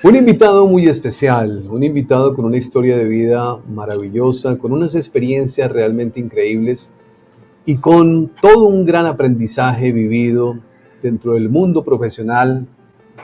Un invitado muy especial, un invitado con una historia de vida maravillosa, con unas experiencias realmente increíbles y con todo un gran aprendizaje vivido dentro del mundo profesional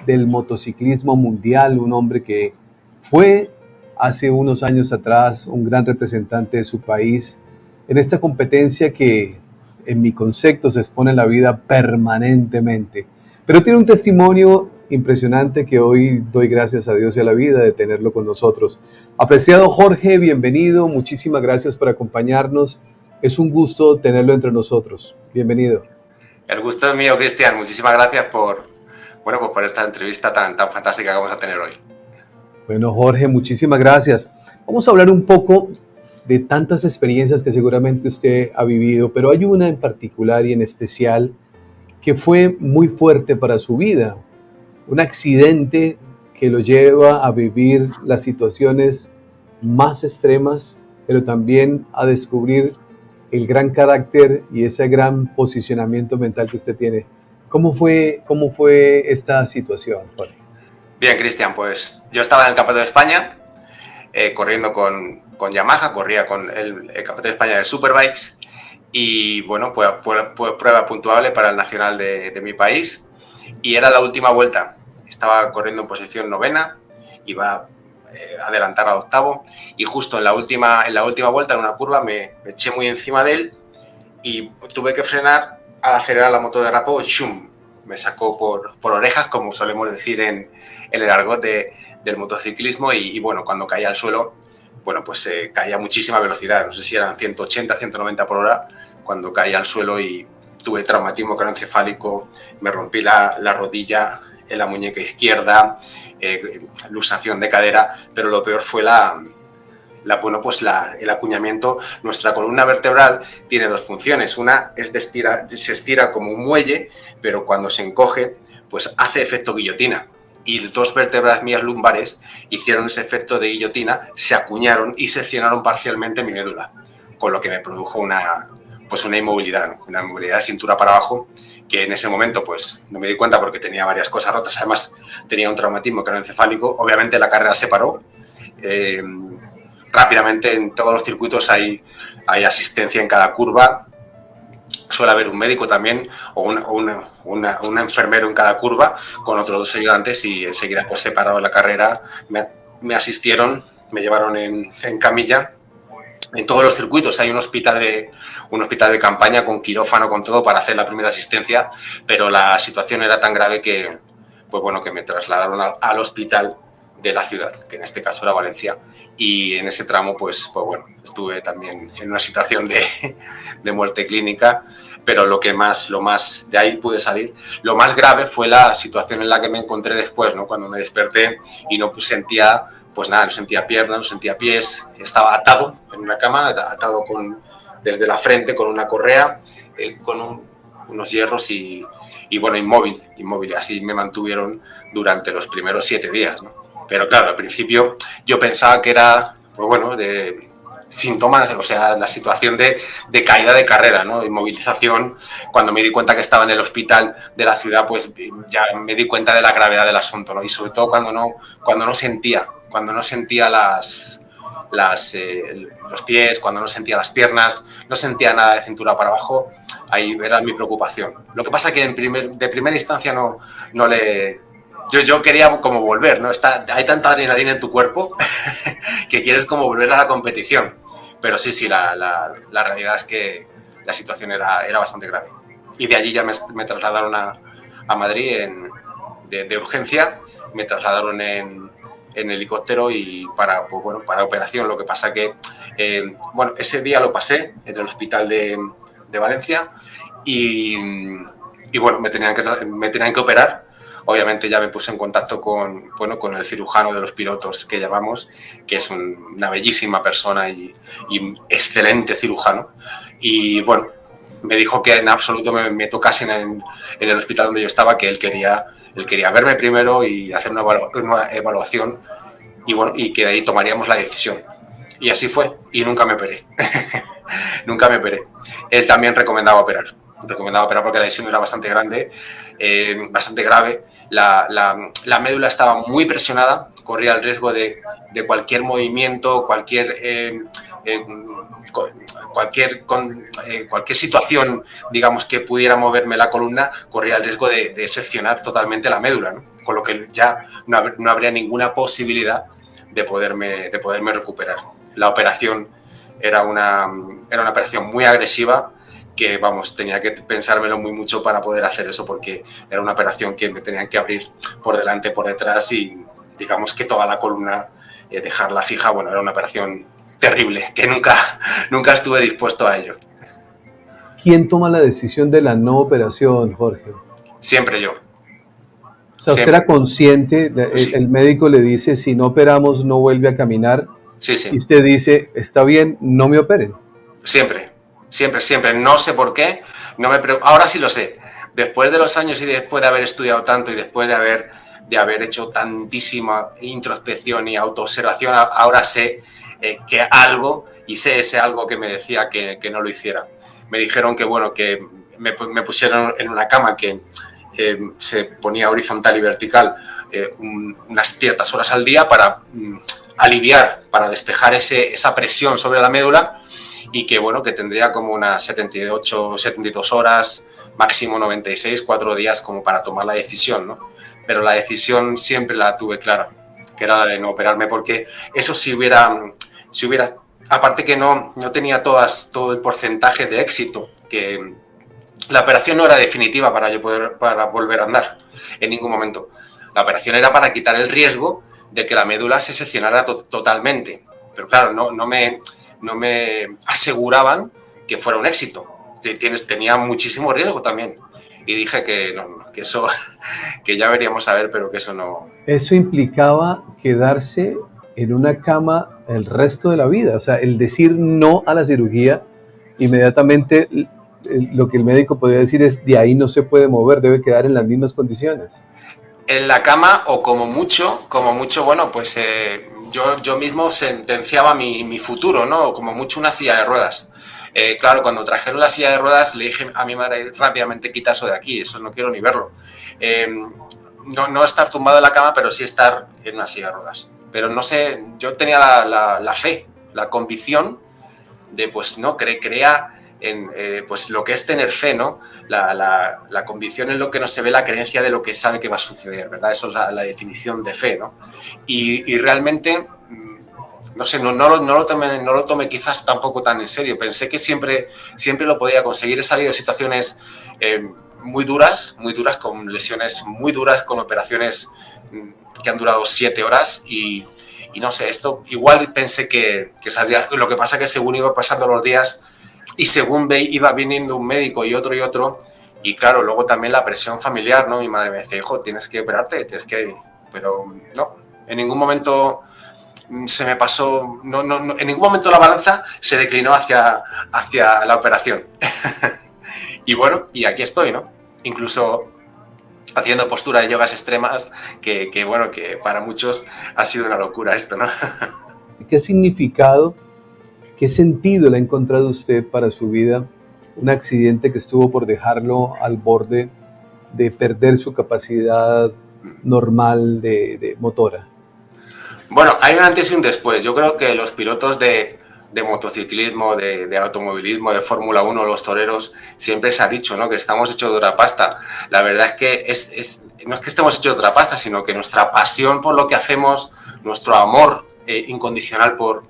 del motociclismo mundial, un hombre que fue hace unos años atrás un gran representante de su país en esta competencia que en mi concepto se expone en la vida permanentemente. Pero tiene un testimonio impresionante que hoy doy gracias a Dios y a la vida de tenerlo con nosotros. Apreciado Jorge, bienvenido, muchísimas gracias por acompañarnos. Es un gusto tenerlo entre nosotros. Bienvenido. El gusto es mío, Cristian. Muchísimas gracias por esta entrevista tan fantástica que vamos a tener hoy. Bueno, Jorge, muchísimas gracias. Vamos a hablar un poco de tantas experiencias que seguramente usted ha vivido, pero hay una en particular y en especial que fue muy fuerte para su vida. Un accidente que lo lleva a vivir las situaciones más extremas, pero también a descubrir el gran carácter y ese gran posicionamiento mental que usted tiene. ¿Cómo fue esta situación, Jorge? Bien, Cristian, pues yo estaba en el Campeonato de España corriendo con Yamaha, corría con el Campeonato de España de Superbikes y bueno, pues prueba puntuable para el nacional de mi país y era la última vuelta. Estaba corriendo en posición novena, iba a adelantar al octavo y justo en la última vuelta, en una curva, me eché muy encima de él y tuve que frenar al acelerar la moto de Rapo. ¡Shum! Me sacó por orejas, como solemos decir en el argot del motociclismo y bueno, cuando caía al suelo, bueno, pues caía a muchísima velocidad, no sé si eran 180, 190 por hora, cuando caía al suelo y tuve traumatismo craneoencefálico, me rompí la rodilla en la muñeca izquierda, luxación de cadera, pero lo peor fue el acuñamiento. Nuestra columna vertebral tiene dos funciones. Una es se estira como un muelle, pero cuando se encoge, pues hace efecto guillotina. Y dos vértebras mías lumbares hicieron ese efecto de guillotina, se acuñaron y seccionaron parcialmente mi médula, con lo que me produjo una inmovilidad, ¿no? Una inmovilidad de cintura para abajo, que en ese momento pues no me di cuenta porque tenía varias cosas rotas. Además tenía un traumatismo craneoencefálico. Obviamente la carrera se paró. Rápidamente en todos los circuitos hay asistencia en cada curva. Suele haber un médico también o un enfermero en cada curva con otros dos ayudantes y enseguida pues se paró la carrera, me asistieron, me llevaron en camilla. En todos los circuitos hay un hospital de campaña con quirófano, con todo para hacer la primera asistencia, pero la situación era tan grave que, pues bueno, que me trasladaron al hospital de la ciudad, que en este caso era Valencia, y en ese tramo pues bueno, estuve también en una situación de muerte clínica, pero lo más de ahí pude salir. Lo más grave fue la situación en la que me encontré después, ¿no? Cuando me desperté y no sentía, pues nada, no sentía piernas, no sentía pies, estaba atado en una cama, atado desde la frente con una correa, con unos hierros y bueno, inmóvil, así me mantuvieron durante los primeros 7 días, ¿no? Pero claro, al principio yo pensaba que era, pues bueno, de síntomas, o sea, la situación de caída de carrera, ¿no? De inmovilización. Cuando me di cuenta que estaba en el hospital de la ciudad, pues ya me di cuenta de la gravedad del asunto, ¿no? Y sobre todo cuando no sentía los pies, cuando no sentía las piernas, no sentía nada de cintura para abajo, ahí era mi preocupación. Lo que pasa es que de primera instancia no le... Yo quería como volver, ¿no? Hay tanta adrenalina en tu cuerpo que quieres como volver a la competición. Pero sí, la realidad es que la situación era bastante grave. Y de allí ya me trasladaron a Madrid de urgencia, me trasladaron en helicóptero y para operación. Lo que pasa que, ese día lo pasé en el hospital de Valencia y bueno, me tenían que operar. Obviamente ya me puse en contacto con el cirujano de los pilotos que llamamos, que es una bellísima persona y excelente cirujano. Y bueno, me dijo que en absoluto me tocasen en el hospital donde yo estaba, que él quería verme primero y hacer una evaluación y bueno, y que de ahí tomaríamos la decisión. Y así fue, y nunca me operé. Nunca me operé. Él también recomendaba operar porque la lesión era bastante grande, bastante grave. la médula estaba muy presionada, corría el riesgo de cualquier movimiento, cualquier situación, digamos, que pudiera moverme la columna, corría el riesgo de seccionar totalmente la médula, ¿no? Con lo que ya no habría ninguna posibilidad de poderme recuperar. La operación era una operación muy agresiva, que, vamos, tenía que pensármelo muy mucho para poder hacer eso, porque era una operación que me tenían que abrir por delante, por detrás, y digamos que toda la columna, dejarla fija. Bueno, era una operación terrible, que nunca estuve dispuesto a ello. ¿Quién toma la decisión de la no operación, Jorge? Siempre yo. O sea, usted era consciente, Sí. el médico le dice, si no operamos no vuelve a caminar, Sí, sí. y usted dice, está bien, no me operen. Siempre. No sé por qué, ahora sí lo sé. Después de los años y después de haber estudiado tanto y después de haber hecho tantísima introspección y autoobservación, ahora sé que algo, y sé ese algo que me decía que no lo hiciera. Me dijeron que, bueno, que me pusieron en una cama que se ponía horizontal y vertical unas ciertas horas al día para aliviar, para despejar esa presión sobre la médula, y que, bueno, que tendría como unas 78, 72 horas, máximo 96, 4 días como para tomar la decisión, ¿no? Pero la decisión siempre la tuve clara, que era la de no operarme, porque eso si hubiera aparte que no tenía todo el porcentaje de éxito, que la operación no era definitiva para volver a andar en ningún momento. La operación era para quitar el riesgo de que la médula se seccionara totalmente. Pero claro, no me aseguraban que fuera un éxito. Tenía muchísimo riesgo también. Y dije que no, que eso, que ya veríamos a ver, pero que eso no. Eso implicaba quedarse en una cama el resto de la vida. O sea, el decir no a la cirugía, inmediatamente lo que el médico podía decir es, de ahí no se puede mover, debe quedar en las mismas condiciones. En la cama, o como mucho, bueno, pues yo mismo sentenciaba mi futuro, ¿no? O como mucho una silla de ruedas. Claro, cuando trajeron la silla de ruedas, le dije a mi madre rápidamente, quita eso de aquí, eso no quiero ni verlo. No estar tumbado en la cama, pero sí estar en una silla de ruedas. Pero no sé, yo tenía la fe, la convicción de, pues, no, crea en pues lo que es tener fe, ¿no? La convicción en lo que no se ve, la creencia de lo que sabe que va a suceder, ¿verdad? Eso es la definición de fe, ¿no? Y realmente, no sé, no lo tomé quizás tampoco tan en serio. Pensé que siempre lo podía conseguir. He salido de situaciones muy duras, con lesiones muy duras, con operaciones que han durado 7 horas, y no sé, esto igual pensé que saldría. Lo que pasa es que según iba pasando los días y según iba viniendo un médico y otro, y claro, luego también la presión familiar, ¿no? Mi madre me decía, hijo, tienes que operarte, pero no, en ningún momento se me pasó, en ningún momento la balanza se declinó hacia la operación. Y bueno, y aquí estoy, ¿no? Incluso haciendo postura de yogas extremas, que bueno, que para muchos ha sido una locura esto, ¿no? ¿Qué significado, qué sentido le ha encontrado usted para su vida un accidente que estuvo por dejarlo al borde de perder su capacidad normal de motora? Bueno, hay un antes y un después. Yo creo que los pilotos de motociclismo, de automovilismo, de Fórmula 1, los toreros, siempre se ha dicho, ¿no?, que estamos hechos de otra pasta. La verdad es que no es que estemos hechos de otra pasta, sino que nuestra pasión por lo que hacemos, nuestro amor incondicional por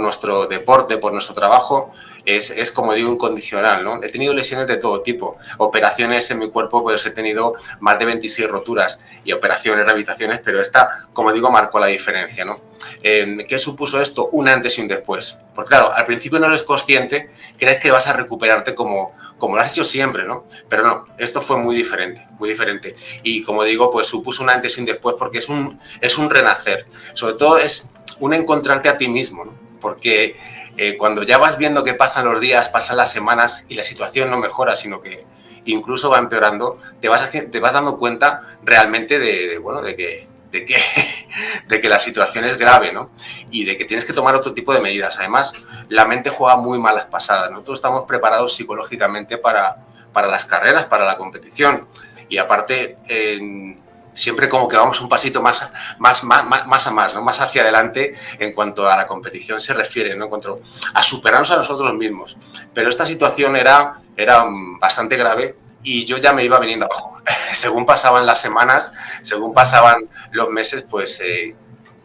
nuestro deporte, por nuestro trabajo, es, como digo, incondicional, ¿no? He tenido lesiones de todo tipo, operaciones en mi cuerpo, pues he tenido más de 26 roturas y operaciones, rehabilitaciones, pero esta, como digo, marcó la diferencia, ¿no? ¿Qué supuso esto? Un antes y un después. Porque claro, al principio no eres consciente, crees que vas a recuperarte como lo has hecho siempre, ¿no? Pero no, esto fue muy diferente, muy diferente. Y como digo, pues supuso un antes y un después, porque es un renacer. Sobre todo es un encontrarte a ti mismo, ¿no? Porque cuando ya vas viendo que pasan los días, pasan las semanas y la situación no mejora, sino que incluso va empeorando, te vas dando cuenta realmente de que la situación es grave, ¿no? Y de que tienes que tomar otro tipo de medidas. Además, la mente juega muy malas pasadas. Nosotros estamos preparados psicológicamente para las carreras, para la competición. Y aparte, siempre como que vamos un pasito más, ¿no? Más hacia adelante en cuanto a la competición se refiere, ¿no? En cuanto a superarnos a nosotros mismos. Pero esta situación era bastante grave y yo ya me iba viniendo abajo. Según pasaban las semanas, según pasaban los meses, pues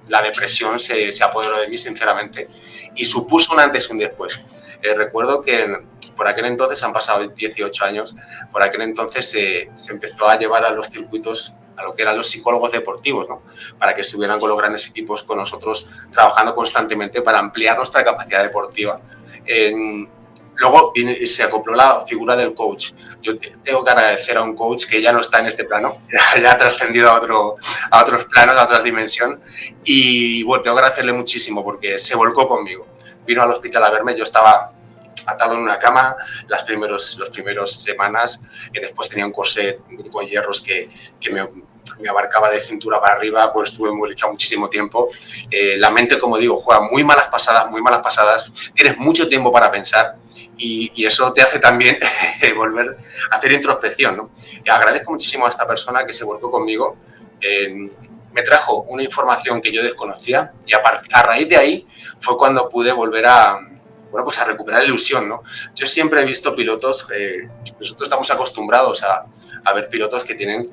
la depresión se apoderó de mí, sinceramente, y supuso un antes y un después. Recuerdo que por aquel entonces, han pasado 18 años, por aquel entonces se empezó a llevar a los circuitos a lo que eran los psicólogos deportivos, ¿no? Para que estuvieran con los grandes equipos, con nosotros, trabajando constantemente para ampliar nuestra capacidad deportiva. Luego se acopló la figura del coach. Yo tengo que agradecer a un coach que ya no está en este plano, ya ha trascendido a otros planos, a otra dimensión, y bueno, tengo que agradecerle muchísimo porque se volcó conmigo. Vino al hospital a verme, yo estaba atado en una cama las primeras semanas, y después tenía un corset con hierros que me abarcaba de cintura para arriba, pues estuve movilizado muchísimo tiempo. La mente, como digo, juega muy malas pasadas, tienes mucho tiempo para pensar y eso te hace también volver a hacer introspección, ¿no? Y agradezco muchísimo a esta persona que se volcó conmigo, me trajo una información que yo desconocía y a raíz de ahí fue cuando pude volver a recuperar la ilusión, ¿no? Yo siempre he visto pilotos, nosotros estamos acostumbrados a ver pilotos que tienen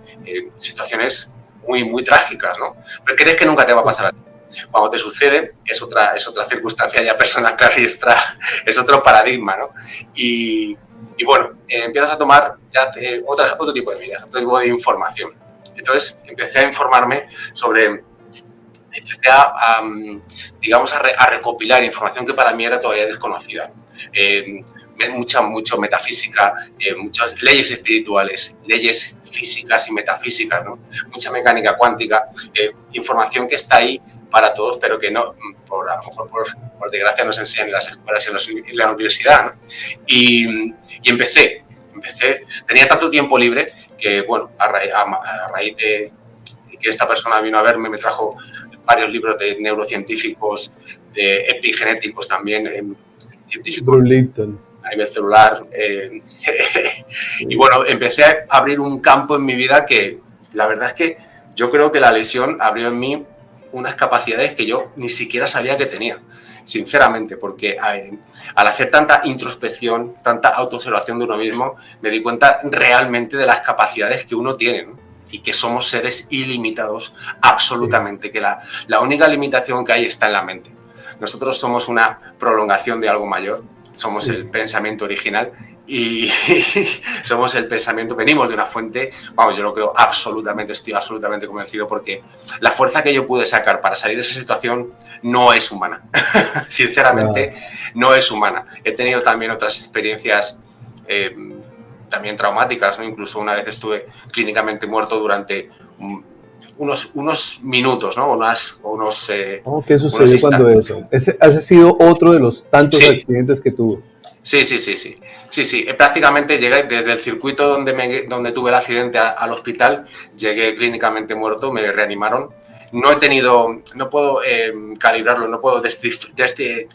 situaciones muy trágicas, ¿no? Pero crees que nunca te va a pasar a ti. Cuando te sucede es otra circunstancia ya personal, claro, y es otro paradigma, ¿no? Y bueno, empiezas a tomar ya otro tipo de medidas, otro tipo de información. Entonces empecé a informarme empecé a recopilar información que para mí era todavía desconocida. Mucha metafísica, muchas leyes espirituales, leyes físicas y metafísicas, ¿no? Mucha mecánica cuántica, información que está ahí para todos, pero que no, a lo mejor por desgracia no se enseñan en las escuelas y en la universidad, ¿no? Y empecé, tenía tanto tiempo libre que, bueno, a raíz de que esta persona vino a verme, me trajo varios libros de neurocientíficos, de epigenéticos también, científicos a nivel celular. Y bueno, empecé a abrir un campo en mi vida que la verdad es que yo creo que la lesión abrió en mí unas capacidades que yo ni siquiera sabía que tenía, sinceramente, porque al hacer tanta introspección, tanta autoobservación de uno mismo, me di cuenta realmente de las capacidades que uno tiene, ¿no? Y que somos seres ilimitados absolutamente, que la única limitación que hay está en la mente. Nosotros somos una prolongación de algo mayor, somos el pensamiento original y somos el pensamiento, venimos de una fuente, vamos, yo lo creo absolutamente, estoy absolutamente convencido, porque la fuerza que yo pude sacar para salir de esa situación no es humana, sinceramente no es humana. He tenido también otras experiencias también traumáticas, ¿no? Incluso una vez estuve clínicamente muerto durante unos minutos, ¿no? ¿Qué sucedió cuando eso? ¿Ese ha sido otro de los tantos accidentes que tuvo? Sí. Prácticamente llegué desde el circuito donde tuve el accidente al hospital, llegué clínicamente muerto, me reanimaron. No puedo calibrarlo, no puedo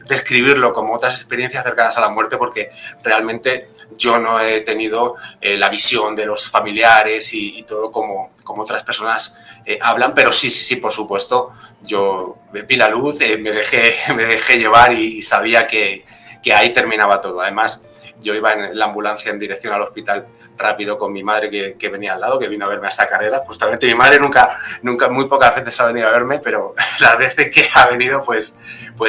describirlo como otras experiencias cercanas a la muerte, porque realmente yo no he tenido la visión de los familiares y todo como otras personas hablan, pero sí, por supuesto, yo vi la luz, me dejé llevar y sabía que ahí terminaba todo. Además, yo iba en la ambulancia en dirección al hospital rápido con mi madre que venía al lado, que vino a verme a esa carrera. Justamente mi madre nunca, muy pocas veces ha venido a verme, pero las veces que ha venido, pues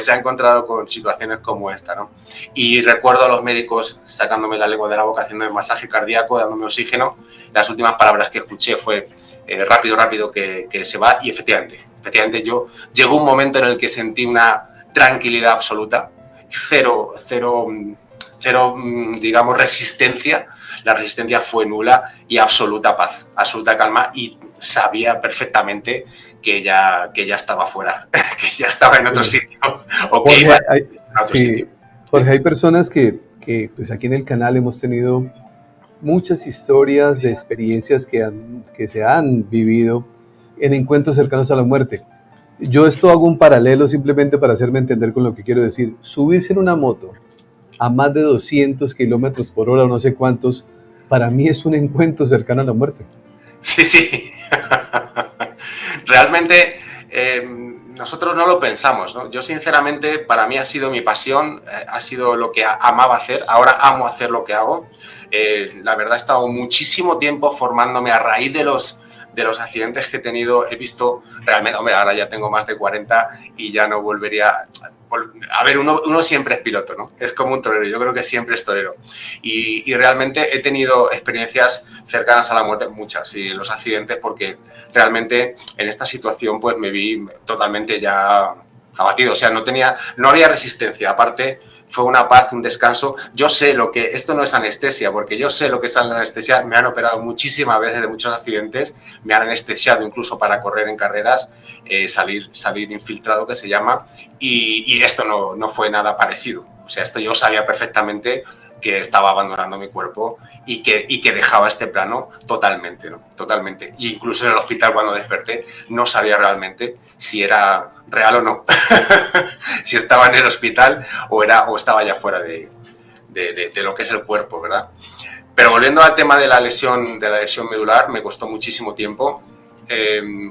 se ha encontrado con situaciones como esta, ¿no? Y recuerdo a los médicos sacándome la lengua de la boca, haciéndome masaje cardíaco, dándome oxígeno. Las últimas palabras que escuché fue rápido que se va, y efectivamente llegó un momento en el que sentí una tranquilidad absoluta, cero, digamos, resistencia. La resistencia fue nula y absoluta paz, absoluta calma, y sabía perfectamente que ya estaba fuera, que ya estaba en otro sitio. Jorge, hay personas que pues aquí en el canal hemos tenido muchas historias de experiencias que se han vivido en encuentros cercanos a la muerte. Yo esto hago un paralelo simplemente para hacerme entender con lo que quiero decir. Subirse en una moto a más de 200 kilómetros por hora o no sé cuántos, para mí es un encuentro cercano a la muerte. Sí. realmente nosotros no lo pensamos, ¿no? Yo sinceramente, para mí ha sido mi pasión, ha sido lo que amaba hacer, ahora amo hacer lo que hago. La verdad he estado muchísimo tiempo formándome a raíz de los accidentes que he tenido. He visto realmente, hombre, ahora ya tengo más de 40 y ya no volvería... A ver, uno siempre es piloto, ¿no? Es como un torero, yo creo que siempre es torero. Y realmente he tenido experiencias cercanas a la muerte, muchas, y los accidentes, porque realmente en esta situación pues me vi totalmente ya abatido, o sea, no había resistencia, aparte fue una paz, un descanso. Yo sé lo que, esto no es anestesia, porque yo sé lo que es la anestesia, me han operado muchísimas veces de muchos accidentes, me han anestesiado incluso para correr en carreras, salir infiltrado, que se llama, y esto no fue nada parecido. O sea, esto yo sabía perfectamente que estaba abandonando mi cuerpo y que dejaba este plano totalmente, ¿no? Totalmente. E incluso en el hospital, cuando desperté, no sabía realmente si era real o no. Si estaba en el hospital o estaba ya fuera de lo que es el cuerpo, ¿verdad? Pero volviendo al tema de la lesión medular, me costó muchísimo tiempo.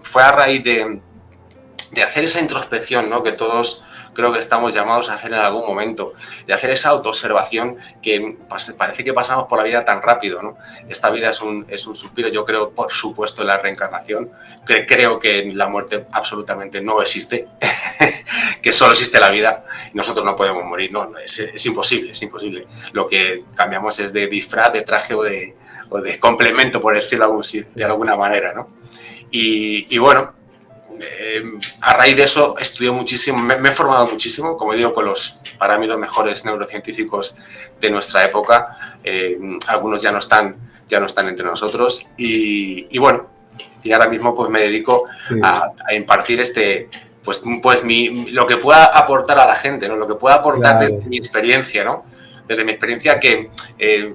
Fue a raíz de hacer esa introspección, ¿no?, que todos creo que estamos llamados a hacer en algún momento, de hacer esa autoobservación que parece que pasamos por la vida tan rápido, ¿no? Esta vida es un suspiro. Yo creo, por supuesto, en la reencarnación, creo que la muerte absolutamente no existe, que solo existe la vida y nosotros no podemos morir, no, es imposible, es imposible. Lo que cambiamos es de disfraz, de traje o de complemento, por decirlo de alguna manera, ¿no? Y bueno, a raíz de eso estudié muchísimo, me he formado muchísimo, como digo, con para mí los mejores neurocientíficos de nuestra época. Algunos ya no están entre nosotros y bueno, y ahora mismo pues me dedico a impartir pues lo que pueda aportar a la gente, ¿no? Lo que pueda aportar desde mi experiencia, ¿no? Desde mi experiencia, que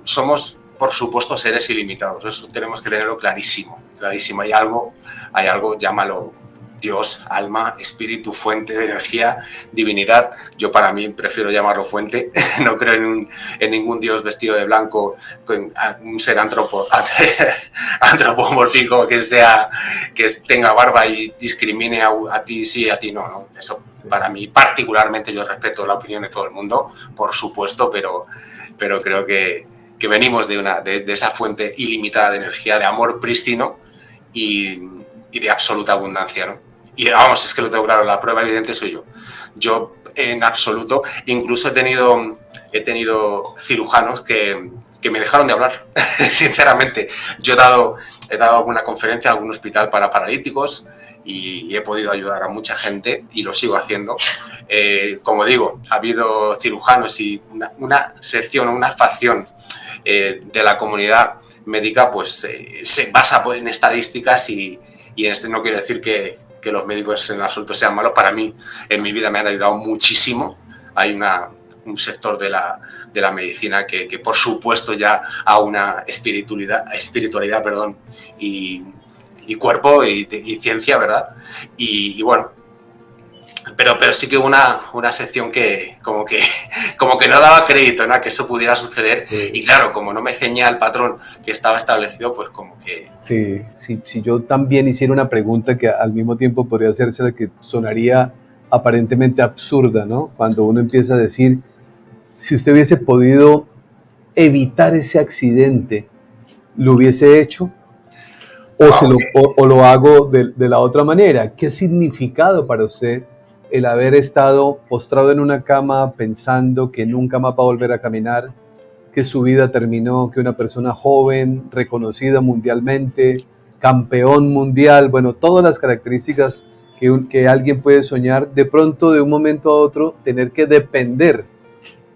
somos, por supuesto, seres ilimitados. Eso tenemos que tenerlo clarísimo, clarísimo. Hay algo, llámalo Dios, alma, espíritu, fuente de energía, divinidad. Yo, para mí, prefiero llamarlo fuente. No creo en ningún Dios vestido de blanco, con un ser antropomórfico que tenga barba y discrimine a ti sí y a ti no. Eso, para mí, particularmente, yo respeto la opinión de todo el mundo, por supuesto, pero creo que venimos de esa fuente ilimitada de energía, de amor prístino y de absoluta abundancia, ¿no? Y vamos, es que lo tengo claro, la prueba evidente soy yo. Yo, en absoluto, incluso he tenido cirujanos que me dejaron de hablar, sinceramente. Yo he dado alguna conferencia en algún hospital para paralíticos y he podido ayudar a mucha gente y lo sigo haciendo. Como digo, ha habido cirujanos y una sección, una facción de la comunidad médica, pues se basa en estadísticas y no quiero decir que los médicos en absoluto sean malos. Para mí, en mi vida me han ayudado muchísimo. Hay un sector de la medicina que por supuesto ya a una espiritualidad, y cuerpo y ciencia, ¿verdad? Y bueno, pero sí que una sección que como que no daba crédito, ¿no?, a que eso pudiera suceder. Sí. Y claro, como no me ceñía al patrón que estaba establecido, pues como que... Sí, si yo también hiciera una pregunta que al mismo tiempo podría hacerse la que sonaría aparentemente absurda, ¿no? Cuando uno empieza a decir, si usted hubiese podido evitar ese accidente, ¿lo hubiese hecho? ¿O lo hago de la otra manera? ¿Qué significado para usted el haber estado postrado en una cama pensando que nunca más va a volver a caminar, que su vida terminó, que una persona joven, reconocida mundialmente, campeón mundial, bueno, todas las características que alguien puede soñar, de pronto de un momento a otro tener que depender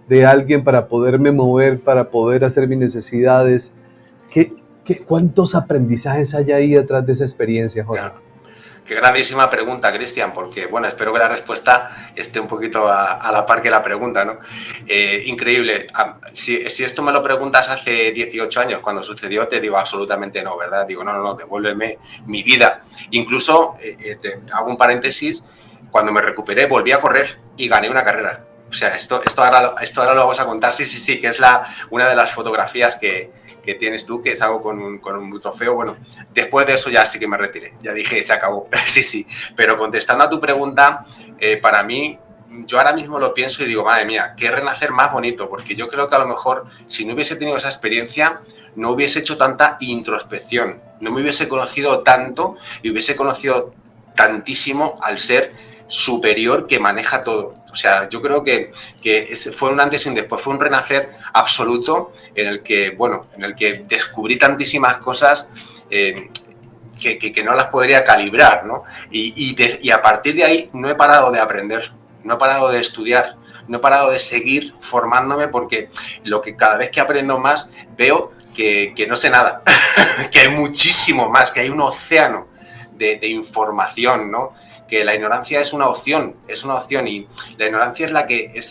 de alguien para poderme mover, para poder hacer mis necesidades? ¿Cuántos aprendizajes hay ahí atrás de esa experiencia, Jorge? Claro. Qué grandísima pregunta, Cristian, porque, bueno, espero que la respuesta esté un poquito a la par que la pregunta, ¿no? Increíble. Si esto me lo preguntas hace 18 años, cuando sucedió, te digo absolutamente no, ¿verdad? Digo, no, devuélveme mi vida. Incluso, te hago un paréntesis, cuando me recuperé, volví a correr y gané una carrera. O sea, esto ahora lo vamos a contar, sí, que es una de las fotografías que que tienes tú, que es algo con un trofeo. Bueno, después de eso ya sí que me retiré, ya dije, se acabó. Sí, pero contestando a tu pregunta, para mí, yo ahora mismo lo pienso y digo, madre mía, qué renacer más bonito, porque yo creo que a lo mejor si no hubiese tenido esa experiencia, no hubiese hecho tanta introspección, no me hubiese conocido tanto y hubiese conocido tantísimo al ser superior que maneja todo. O sea, yo creo que fue un antes y un después, fue un renacer absoluto en el que descubrí tantísimas cosas que no las podría calibrar, ¿no? Y a partir de ahí no he parado de aprender, no he parado de estudiar, no he parado de seguir formándome, porque cada vez que aprendo más veo que no sé nada, que hay muchísimo más, que hay un océano de información, ¿no? Que la ignorancia es una opción, y la ignorancia es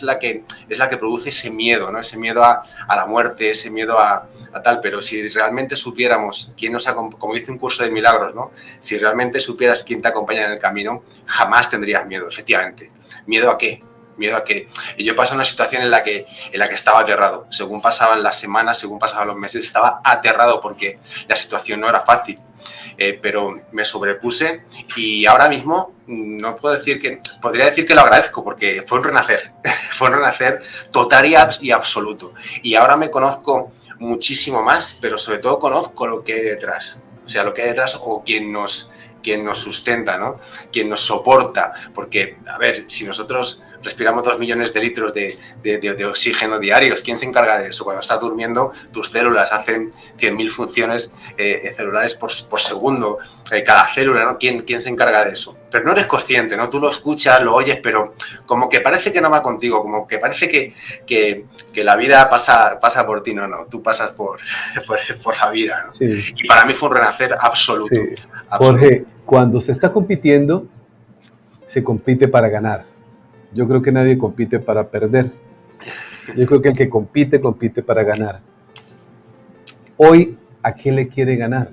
la que produce ese miedo, ¿no? Ese miedo a la muerte, ese miedo a tal. Pero si realmente supiéramos quién nos acompaña, como dice un curso de milagros, ¿no? Si realmente supieras quién te acompaña en el camino, jamás tendrías miedo, efectivamente. ¿Miedo a qué? Miedo a que yo he pasado una situación en la que estaba aterrado. Según pasaban las semanas, según pasaban los meses, estaba aterrado porque la situación no era fácil. Pero me sobrepuse y ahora mismo no puedo decir podría decir que lo agradezco, porque fue un renacer, fue un renacer total y absoluto. Y ahora me conozco muchísimo más, pero sobre todo conozco lo que hay detrás. O sea, lo que hay detrás, o quien nos sustenta, ¿no? Quien nos soporta. Porque, a ver, si nosotros respiramos 2 millones de litros de oxígeno diarios, ¿quién se encarga de eso? Cuando estás durmiendo, tus células hacen 100.000 funciones celulares por segundo, cada célula, ¿no? ¿Quién se encarga de eso? Pero no eres consciente, ¿no? Tú lo escuchas, lo oyes, pero como que parece que no va contigo, como que parece que la vida pasa por ti. No, tú pasas por la vida, ¿no? Sí. Y para mí fue un renacer absoluto. Sí. Jorge, cuando se está compitiendo, se compite para ganar. Yo creo que nadie compite para perder. Yo creo que el que compite para ganar. Hoy, ¿a qué le quiere ganar?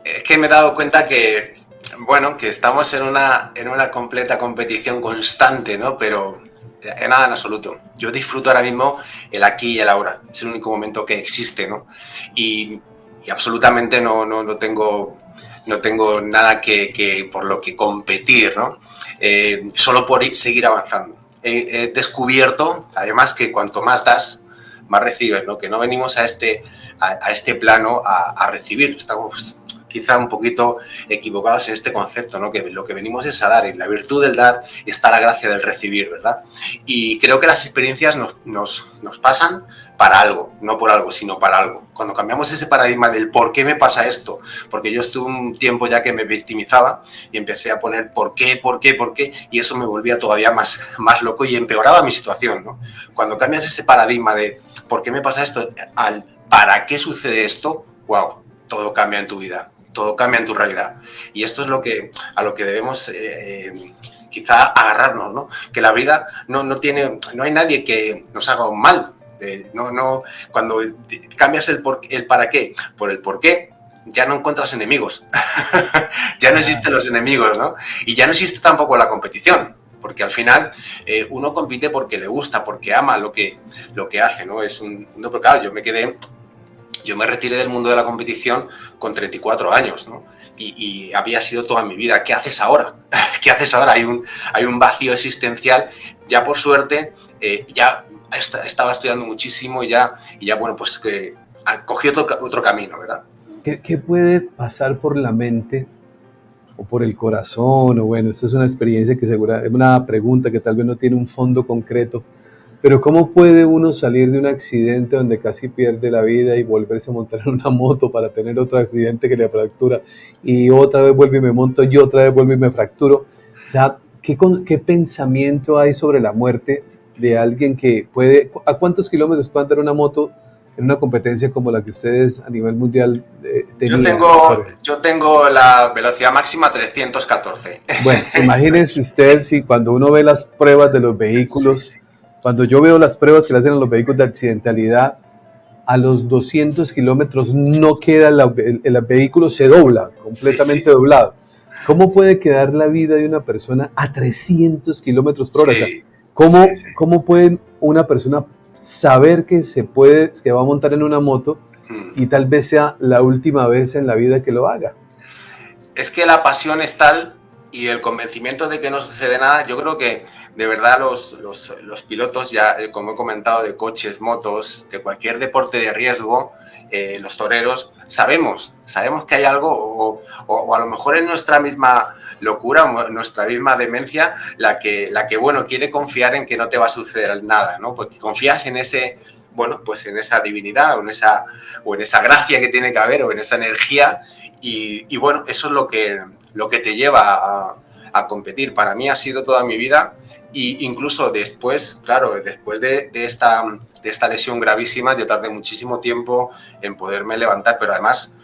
Es que me he dado cuenta que estamos en una completa competición constante, ¿no? Pero en nada en absoluto. Yo disfruto ahora mismo el aquí y el ahora. Es el único momento que existe, ¿no? Y absolutamente no tengo nada que por lo que competir, ¿no? Solo por seguir avanzando. He descubierto, además, que cuanto más das, más recibes, ¿no? Que no venimos a este plano a recibir. Estamos quizá un poquito equivocados en este concepto, ¿no? Que lo que venimos es a dar. En la virtud del dar está la gracia del recibir, ¿verdad? Y creo que las experiencias nos pasan para algo, no por algo, sino para algo. Cuando cambiamos ese paradigma del ¿por qué me pasa esto? Porque yo estuve un tiempo ya que me victimizaba y empecé a poner ¿por qué? Y eso me volvía todavía más loco y empeoraba mi situación, ¿no? Cuando cambias ese paradigma de ¿por qué me pasa esto? Al ¿para qué sucede esto? ¡Wow! Todo cambia en tu vida, todo cambia en tu realidad. Y esto es a lo que debemos quizá agarrarnos, ¿no? Que la vida no hay nadie que nos haga un mal. Cuando cambias el para qué por el por qué, ya no encuentras enemigos. Ya no existen los enemigos, ¿no? Y ya no existe tampoco la competición, porque al final uno compite porque le gusta, porque ama lo que hace, ¿no? Pero claro, yo me retiré del mundo de la competición con 34 años, ¿no? Y había sido toda mi vida. ¿Qué haces ahora? ¿Qué haces ahora? Hay un vacío existencial. Ya por suerte, ya estaba estudiando muchísimo y ya bueno, pues que cogí otro camino, ¿verdad? ¿Qué puede pasar por la mente o por el corazón? O bueno, esta es una experiencia es una pregunta que tal vez no tiene un fondo concreto, pero ¿cómo puede uno salir de un accidente donde casi pierde la vida y volverse a montar en una moto para tener otro accidente que le fractura y otra vez vuelve y me monto y otra vez vuelvo y me fracturo? O sea, ¿qué pensamiento hay sobre la muerte de alguien que puede... ¿A cuántos kilómetros puede andar una moto en una competencia como la que ustedes a nivel mundial tenían? Yo tengo la velocidad máxima 314. Bueno, imagínense usted si cuando uno ve las pruebas de los vehículos, sí. Cuando yo veo las pruebas que le hacen a los vehículos de accidentalidad, a los 200 kilómetros no queda, el vehículo se dobla, completamente doblado. ¿Cómo puede quedar la vida de una persona a 300 kilómetros por hora? Sí. O sea, ¿cómo puede una persona saber que se puede, que va a montar en una moto Mm. y tal vez sea la última vez en la vida que lo haga. Es que la pasión es tal y el convencimiento de que no sucede nada, yo creo que de verdad los pilotos, ya como he comentado, de coches, motos, de cualquier deporte de riesgo, los toreros, sabemos que hay algo o a lo mejor es nuestra misma locura, nuestra misma demencia, la que bueno, quiere confiar en que no te va a suceder nada, ¿no? Porque confías en ese, bueno, pues en esa divinidad o en esa gracia que tiene que haber o en esa energía y bueno, eso es lo que te lleva a competir. Para mí ha sido toda mi vida y incluso después, claro, después de esta lesión gravísima, yo tardé muchísimo tiempo en poderme levantar, pero además,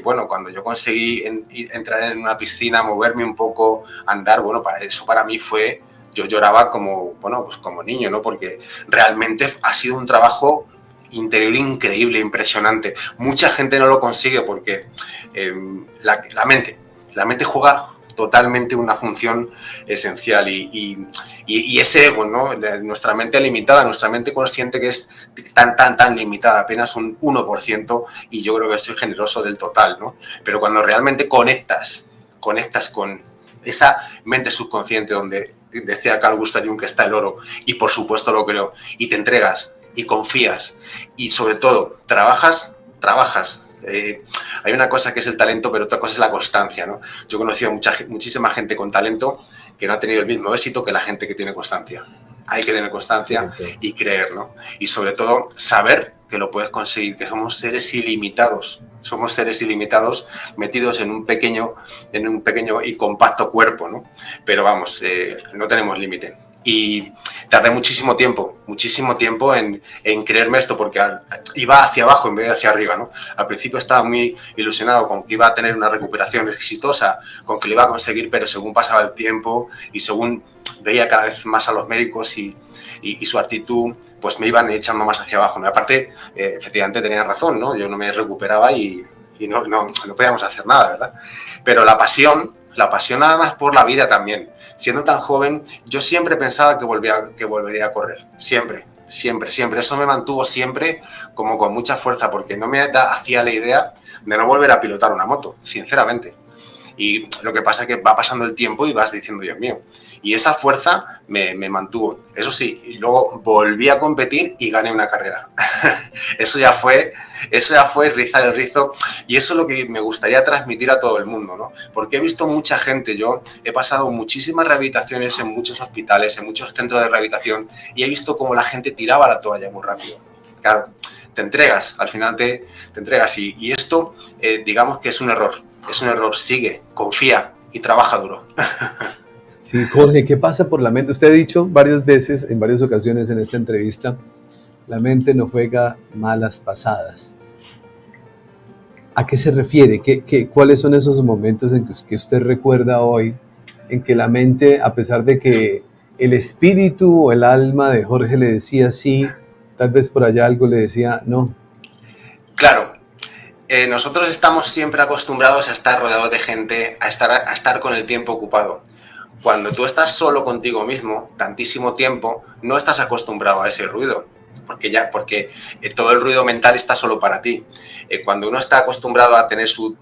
bueno, cuando yo conseguí entrar en una piscina, moverme un poco, andar, bueno, para mí fue, yo lloraba como, bueno, pues como niño, ¿no? Porque realmente ha sido un trabajo interior increíble, impresionante. Mucha gente no lo consigue porque la mente juega totalmente una función esencial y ese, bueno, nuestra mente limitada, nuestra mente consciente que es tan limitada, apenas un 1% y yo creo que soy generoso del total, ¿no? Pero cuando realmente conectas con esa mente subconsciente donde decía Carl Gustav Jung que está el oro y por supuesto lo creo y te entregas y confías y sobre todo trabajas. Hay una cosa que es el talento, pero otra cosa es la constancia, ¿no? Yo he conocido muchísima gente con talento que no ha tenido el mismo éxito que la gente que tiene constancia. Hay que tener constancia y creer, ¿no? Y sobre todo saber que lo puedes conseguir, que somos seres ilimitados. Somos seres ilimitados metidos en un pequeño y compacto cuerpo, ¿no? Pero vamos, no tenemos límite. Y tardé muchísimo tiempo en creerme esto porque iba hacia abajo en vez de hacia arriba, ¿no? Al principio estaba muy ilusionado con que iba a tener una recuperación exitosa, con que lo iba a conseguir, pero según pasaba el tiempo y según veía cada vez más a los médicos y su actitud, pues me iban echando más hacia abajo, ¿no? Aparte, efectivamente tenía razón, ¿no? Yo no me recuperaba y no podíamos hacer nada, ¿verdad? Pero la pasión nada más por la vida también. Siendo tan joven, yo siempre pensaba que volvería a correr. Siempre. Eso me mantuvo siempre como con mucha fuerza, porque no me hacía la idea de no volver a pilotar una moto, sinceramente. Y lo que pasa es que va pasando el tiempo y vas diciendo, Dios mío. Y esa fuerza me mantuvo. Eso sí, y luego volví a competir y gané una carrera. Eso ya fue rizar el rizo. Y eso es lo que me gustaría transmitir a todo el mundo, ¿no? Porque he visto mucha gente, yo he pasado muchísimas rehabilitaciones en muchos hospitales, en muchos centros de rehabilitación, y he visto cómo la gente tiraba la toalla muy rápido. Claro, te entregas, al final te entregas. Y esto, digamos que es un error. Sigue, confía y trabaja duro. Sí, Jorge, ¿qué pasa por la mente? Usted ha dicho varias veces, en varias ocasiones en esta entrevista, la mente no juega malas pasadas. ¿A qué se refiere? ¿Cuáles son esos momentos en que usted recuerda hoy en que la mente, a pesar de que el espíritu o el alma de Jorge le decía sí, tal vez por allá algo le decía no? Claro. Nosotros estamos siempre acostumbrados a estar rodeados de gente, a estar con el tiempo ocupado. Cuando tú estás solo contigo mismo, tantísimo tiempo, no estás acostumbrado a ese ruido, porque todo el ruido mental está solo para ti. Cuando uno está acostumbrado a tener su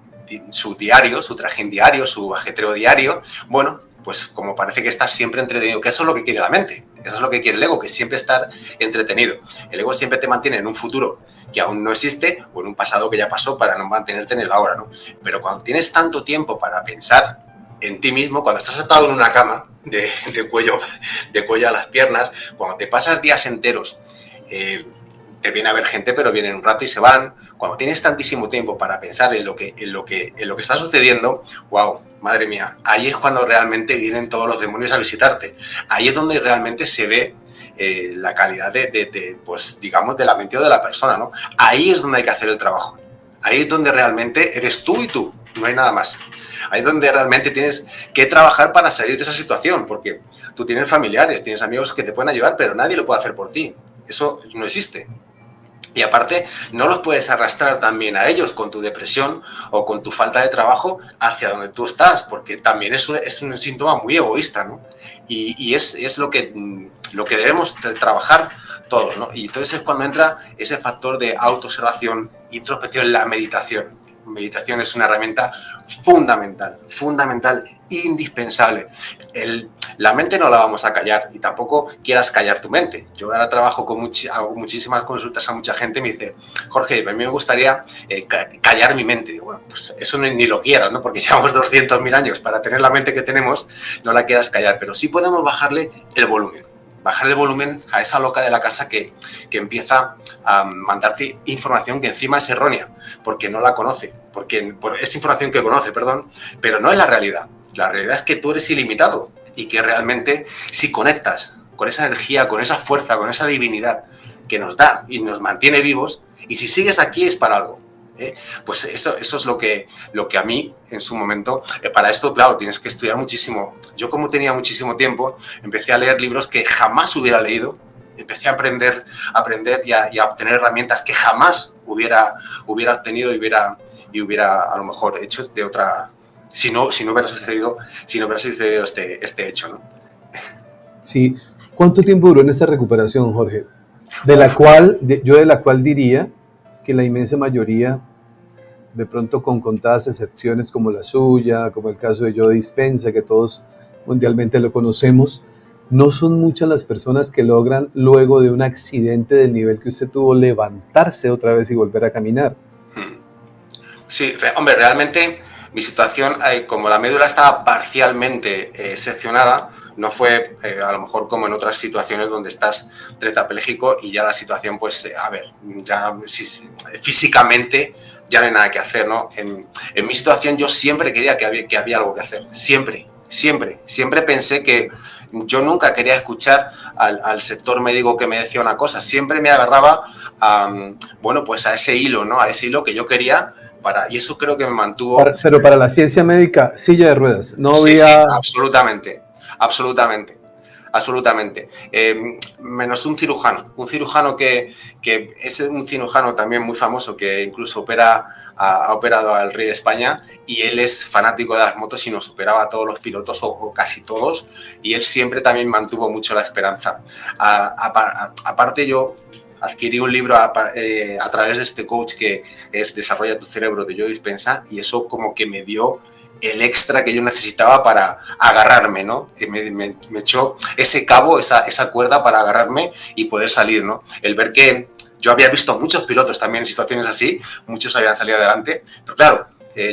diario, su trajín diario, su ajetreo diario, bueno, pues como parece que estás siempre entretenido, que eso es lo que quiere la mente, eso es lo que quiere el ego, que siempre estar entretenido. El ego siempre te mantiene en un futuro que aún no existe o en un pasado que ya pasó para no mantenerte en el ahora, ¿no? Pero cuando tienes tanto tiempo para pensar en ti mismo, cuando estás sentado en una cama de cuello a las piernas, cuando te pasas días enteros, te viene a ver gente, pero vienen un rato y se van. Cuando tienes tantísimo tiempo para pensar en lo que está sucediendo, wow, madre mía, ahí es cuando realmente vienen todos los demonios a visitarte. Ahí es donde realmente se ve la calidad pues digamos, de la mente o de la persona, ¿no? Ahí es donde hay que hacer el trabajo. Ahí es donde realmente eres tú y tú, no hay nada más. Ahí es donde realmente tienes que trabajar para salir de esa situación, porque tú tienes familiares, tienes amigos que te pueden ayudar, pero nadie lo puede hacer por ti. Eso no existe. Y aparte, no los puedes arrastrar también a ellos con tu depresión o con tu falta de trabajo hacia donde tú estás, porque también es un síntoma muy egoísta, ¿no? Y es lo que lo que debemos trabajar todos, ¿no? Y entonces es cuando entra ese factor de autoobservación, introspección, la meditación. Meditación es una herramienta fundamental, indispensable. La mente no la vamos a callar y tampoco quieras callar tu mente. Yo ahora trabajo hago muchísimas consultas a mucha gente y me dice, Jorge, a mí me gustaría callar mi mente. Digo, bueno, pues eso ni lo quieras, ¿no? Porque llevamos 200.000 años para tener la mente que tenemos, no la quieras callar, pero sí podemos bajarle el volumen. Bajar el volumen a esa loca de la casa que empieza a mandarte información que encima es errónea, porque no la conoce, porque es información que conoce, perdón, pero no es la realidad. La realidad es que tú eres ilimitado y que realmente si conectas con esa energía, con esa fuerza, con esa divinidad que nos da y nos mantiene vivos, y si sigues aquí es para algo. Pues eso es lo que a mí en su momento, para esto claro tienes que estudiar muchísimo. Yo como tenía muchísimo tiempo empecé a leer libros que jamás hubiera leído, empecé a aprender y a obtener herramientas que jamás hubiera obtenido y hubiera a lo mejor hecho de otra, si no hubiera sucedido este hecho, ¿no? Sí. ¿Cuánto tiempo duró en esta recuperación, Jorge? De la cual diría que la inmensa mayoría, de pronto con contadas excepciones como la suya, como el caso de Joe Dispenza, que todos mundialmente lo conocemos, no son muchas las personas que logran, luego de un accidente del nivel que usted tuvo, levantarse otra vez y volver a caminar. Sí, hombre, realmente mi situación, como la médula estaba parcialmente seccionada, no fue a lo mejor como en otras situaciones donde estás tetrapléjico y ya la situación, pues, ya físicamente ya no hay nada que hacer, ¿no? En mi situación yo siempre creía que había algo que hacer, siempre pensé que yo nunca quería escuchar al sector médico que me decía una cosa, siempre me agarraba pues a ese hilo, ¿no? A ese hilo que yo quería y eso creo que me mantuvo... Pero para la ciencia médica, silla de ruedas, no había... Sí, absolutamente. Menos un cirujano que es un cirujano también muy famoso que incluso ha operado al rey de España y él es fanático de las motos y nos operaba a todos los pilotos o casi todos y él siempre también mantuvo mucho la esperanza. Aparte yo adquirí un libro a través de este coach que es Desarrolla tu cerebro de Joe Dispenza y eso como que me dio el extra que yo necesitaba para agarrarme, ¿no? Me echó ese cabo, esa cuerda para agarrarme y poder salir, ¿no? El ver que yo había visto muchos pilotos también en situaciones así, muchos habían salido adelante, pero claro,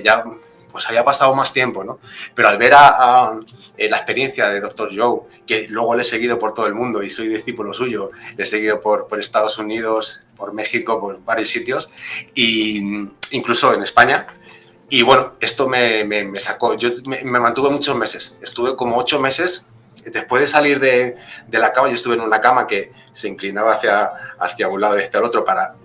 ya pues había pasado más tiempo, ¿no? Pero al ver la experiencia de Dr. Joe, que luego le he seguido por todo el mundo y soy discípulo suyo, le he seguido por Estados Unidos, por México, por varios sitios, e incluso en España. Y bueno, esto me sacó, me mantuve muchos meses, estuve como 8 meses, después de salir de la cama, yo estuve en una cama que se inclinaba hacia un lado y hacia el otro para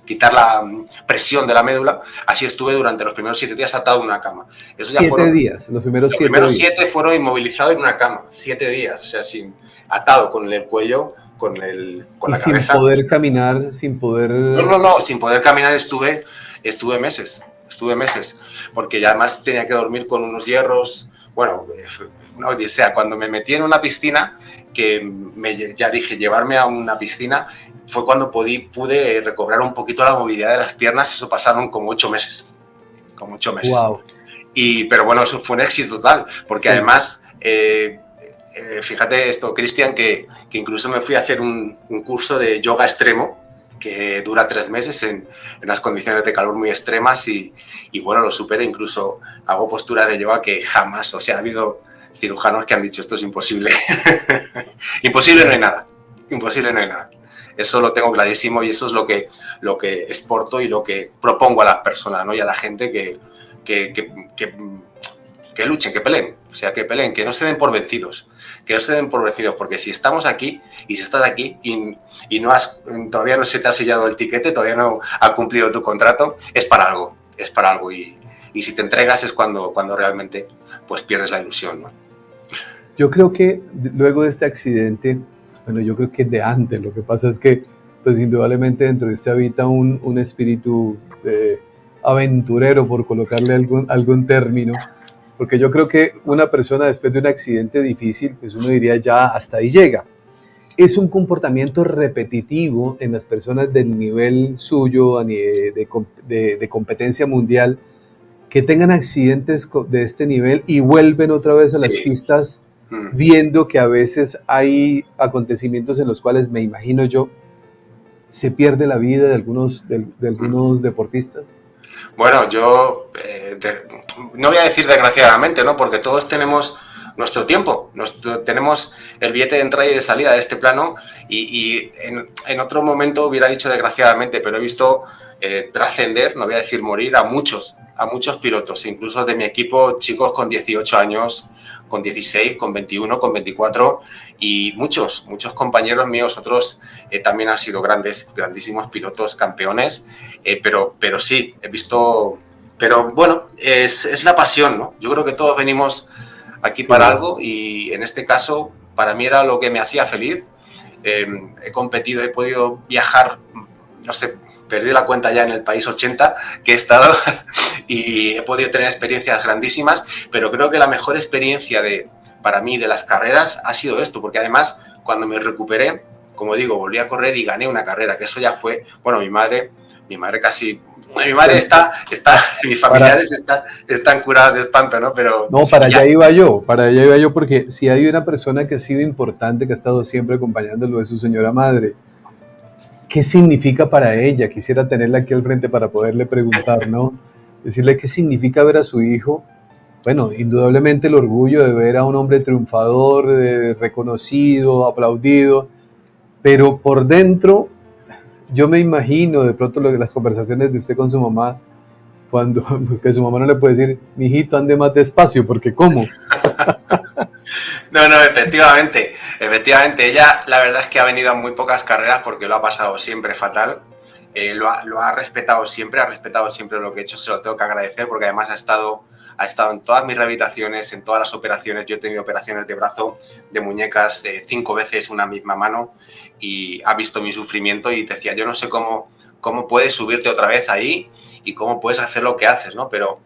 quitar la presión de la médula, así estuve durante los primeros 7 días atado en una cama. Eso ya 7 días, los primeros 7 días. Los primeros 7 fueron inmovilizados en una cama, 7 días, o sea, atado con el cuello, con la cabeza. Sin poder caminar, sin poder... No, sin poder caminar estuve meses, porque ya además tenía que dormir con unos hierros, bueno, una odisea. Cuando me metí en una piscina, ya dije, llevarme a una piscina, fue cuando pude recobrar un poquito la movilidad de las piernas, eso pasaron como 8 meses. Wow. Pero bueno, eso fue un éxito total, porque sí. Además, fíjate esto, Cristian, que incluso me fui a hacer un curso de yoga extremo, que dura 3 meses en unas condiciones de calor muy extremas y bueno, lo superé, incluso hago posturas de yoga que jamás, o sea, ha habido cirujanos que han dicho esto es imposible. Imposible no hay nada, eso lo tengo clarísimo y eso es lo que exporto y lo que propongo a las personas, ¿no? Y a la gente que luchen, que peleen, o sea, que peleen, que no se den por vencidos, porque si estamos aquí y si estás aquí y todavía no se te ha sellado el tiquete, todavía no ha cumplido tu contrato, es para algo y si te entregas es cuando realmente pues pierdes la ilusión, ¿no? Yo creo que luego de este accidente, bueno, yo creo que de antes, lo que pasa es que pues indudablemente dentro de este habita un espíritu aventurero, por colocarle algún término, porque yo creo que una persona después de un accidente difícil, pues uno diría ya hasta ahí llega. es un comportamiento repetitivo en las personas del nivel suyo, de competencia mundial, que tengan accidentes de este nivel y vuelven otra vez a las Sí. pistas, viendo que a veces hay acontecimientos en los cuales, me imagino yo, se pierde la vida de algunos deportistas. Bueno, yo no voy a decir desgraciadamente, ¿no? Porque todos tenemos nuestro tiempo, tenemos el billete de entrada y de salida de este plano y en otro momento hubiera dicho desgraciadamente, pero he visto trascender, no voy a decir morir, a muchos pilotos, incluso de mi equipo, chicos con 18 años, con 16, con 21, con 24 y muchos compañeros míos, otros también han sido grandísimos pilotos, campeones, pero sí, he visto, pero bueno, es la pasión, ¿no? Yo creo que todos venimos aquí Sí. para algo y en este caso para mí era lo que me hacía feliz. He competido, he podido viajar, no sé, perdí la cuenta ya en el país 80 que he estado y he podido tener experiencias grandísimas, pero creo que la mejor experiencia para mí de las carreras ha sido esto, porque además cuando me recuperé, como digo, volví a correr y gané una carrera, que eso ya fue, bueno, mi madre casi... Mi madre está mis familiares están curados de espanto, ¿no? Pero no, para allá iba yo, porque si hay una persona que ha sido importante, que ha estado siempre acompañándolo, es su señora madre. ¿Qué significa para ella? Quisiera tenerla aquí al frente para poderle preguntar, ¿no? Decirle qué significa ver a su hijo. Bueno, indudablemente el orgullo de ver a un hombre triunfador, reconocido, aplaudido, pero por dentro, yo me imagino de pronto las conversaciones de usted con su mamá, cuando que su mamá no le puede decir, mijito, ande más despacio, porque ¿cómo? No, efectivamente. Ella, la verdad es que ha venido a muy pocas carreras porque lo ha pasado siempre fatal. Lo ha respetado siempre lo que he hecho, se lo tengo que agradecer porque además ha estado en todas mis rehabilitaciones, en todas las operaciones. Yo he tenido operaciones de brazo, de muñecas, 5 veces una misma mano y ha visto mi sufrimiento y decía, yo no sé cómo puedes subirte otra vez ahí y cómo puedes hacer lo que haces, ¿no? Pero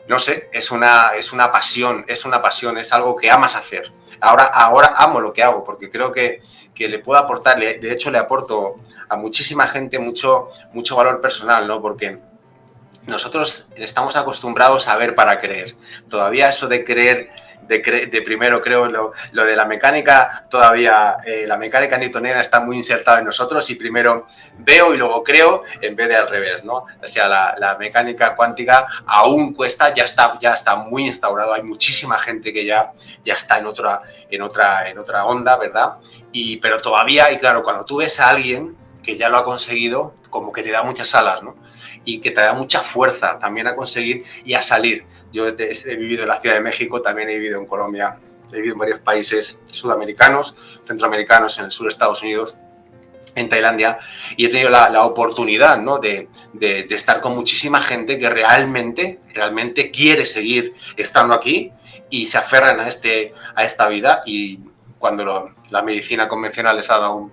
no sé, es una pasión, es algo que amas hacer. Ahora amo lo que hago porque creo que le puedo aportar, de hecho le aporto a muchísima gente mucho valor personal, ¿no? Porque nosotros estamos acostumbrados a ver para creer. Todavía eso de creer, de primero creo lo de la mecánica, todavía la mecánica newtoniana está muy insertada en nosotros y primero veo y luego creo en vez de al revés, ¿no? O sea, la mecánica cuántica aún cuesta, ya está muy instaurado, hay muchísima gente que ya está en otra onda, ¿verdad? Pero todavía, y claro, cuando tú ves a alguien que ya lo ha conseguido, como que te da muchas alas, ¿no? Y que te da mucha fuerza también a conseguir y a salir. Yo he vivido en la Ciudad de México, también he vivido en Colombia, he vivido en varios países sudamericanos, centroamericanos, en el sur de Estados Unidos, en Tailandia, y he tenido la oportunidad, ¿no? de estar con muchísima gente que realmente quiere seguir estando aquí y se aferran a esta vida y cuando la medicina convencional les ha dado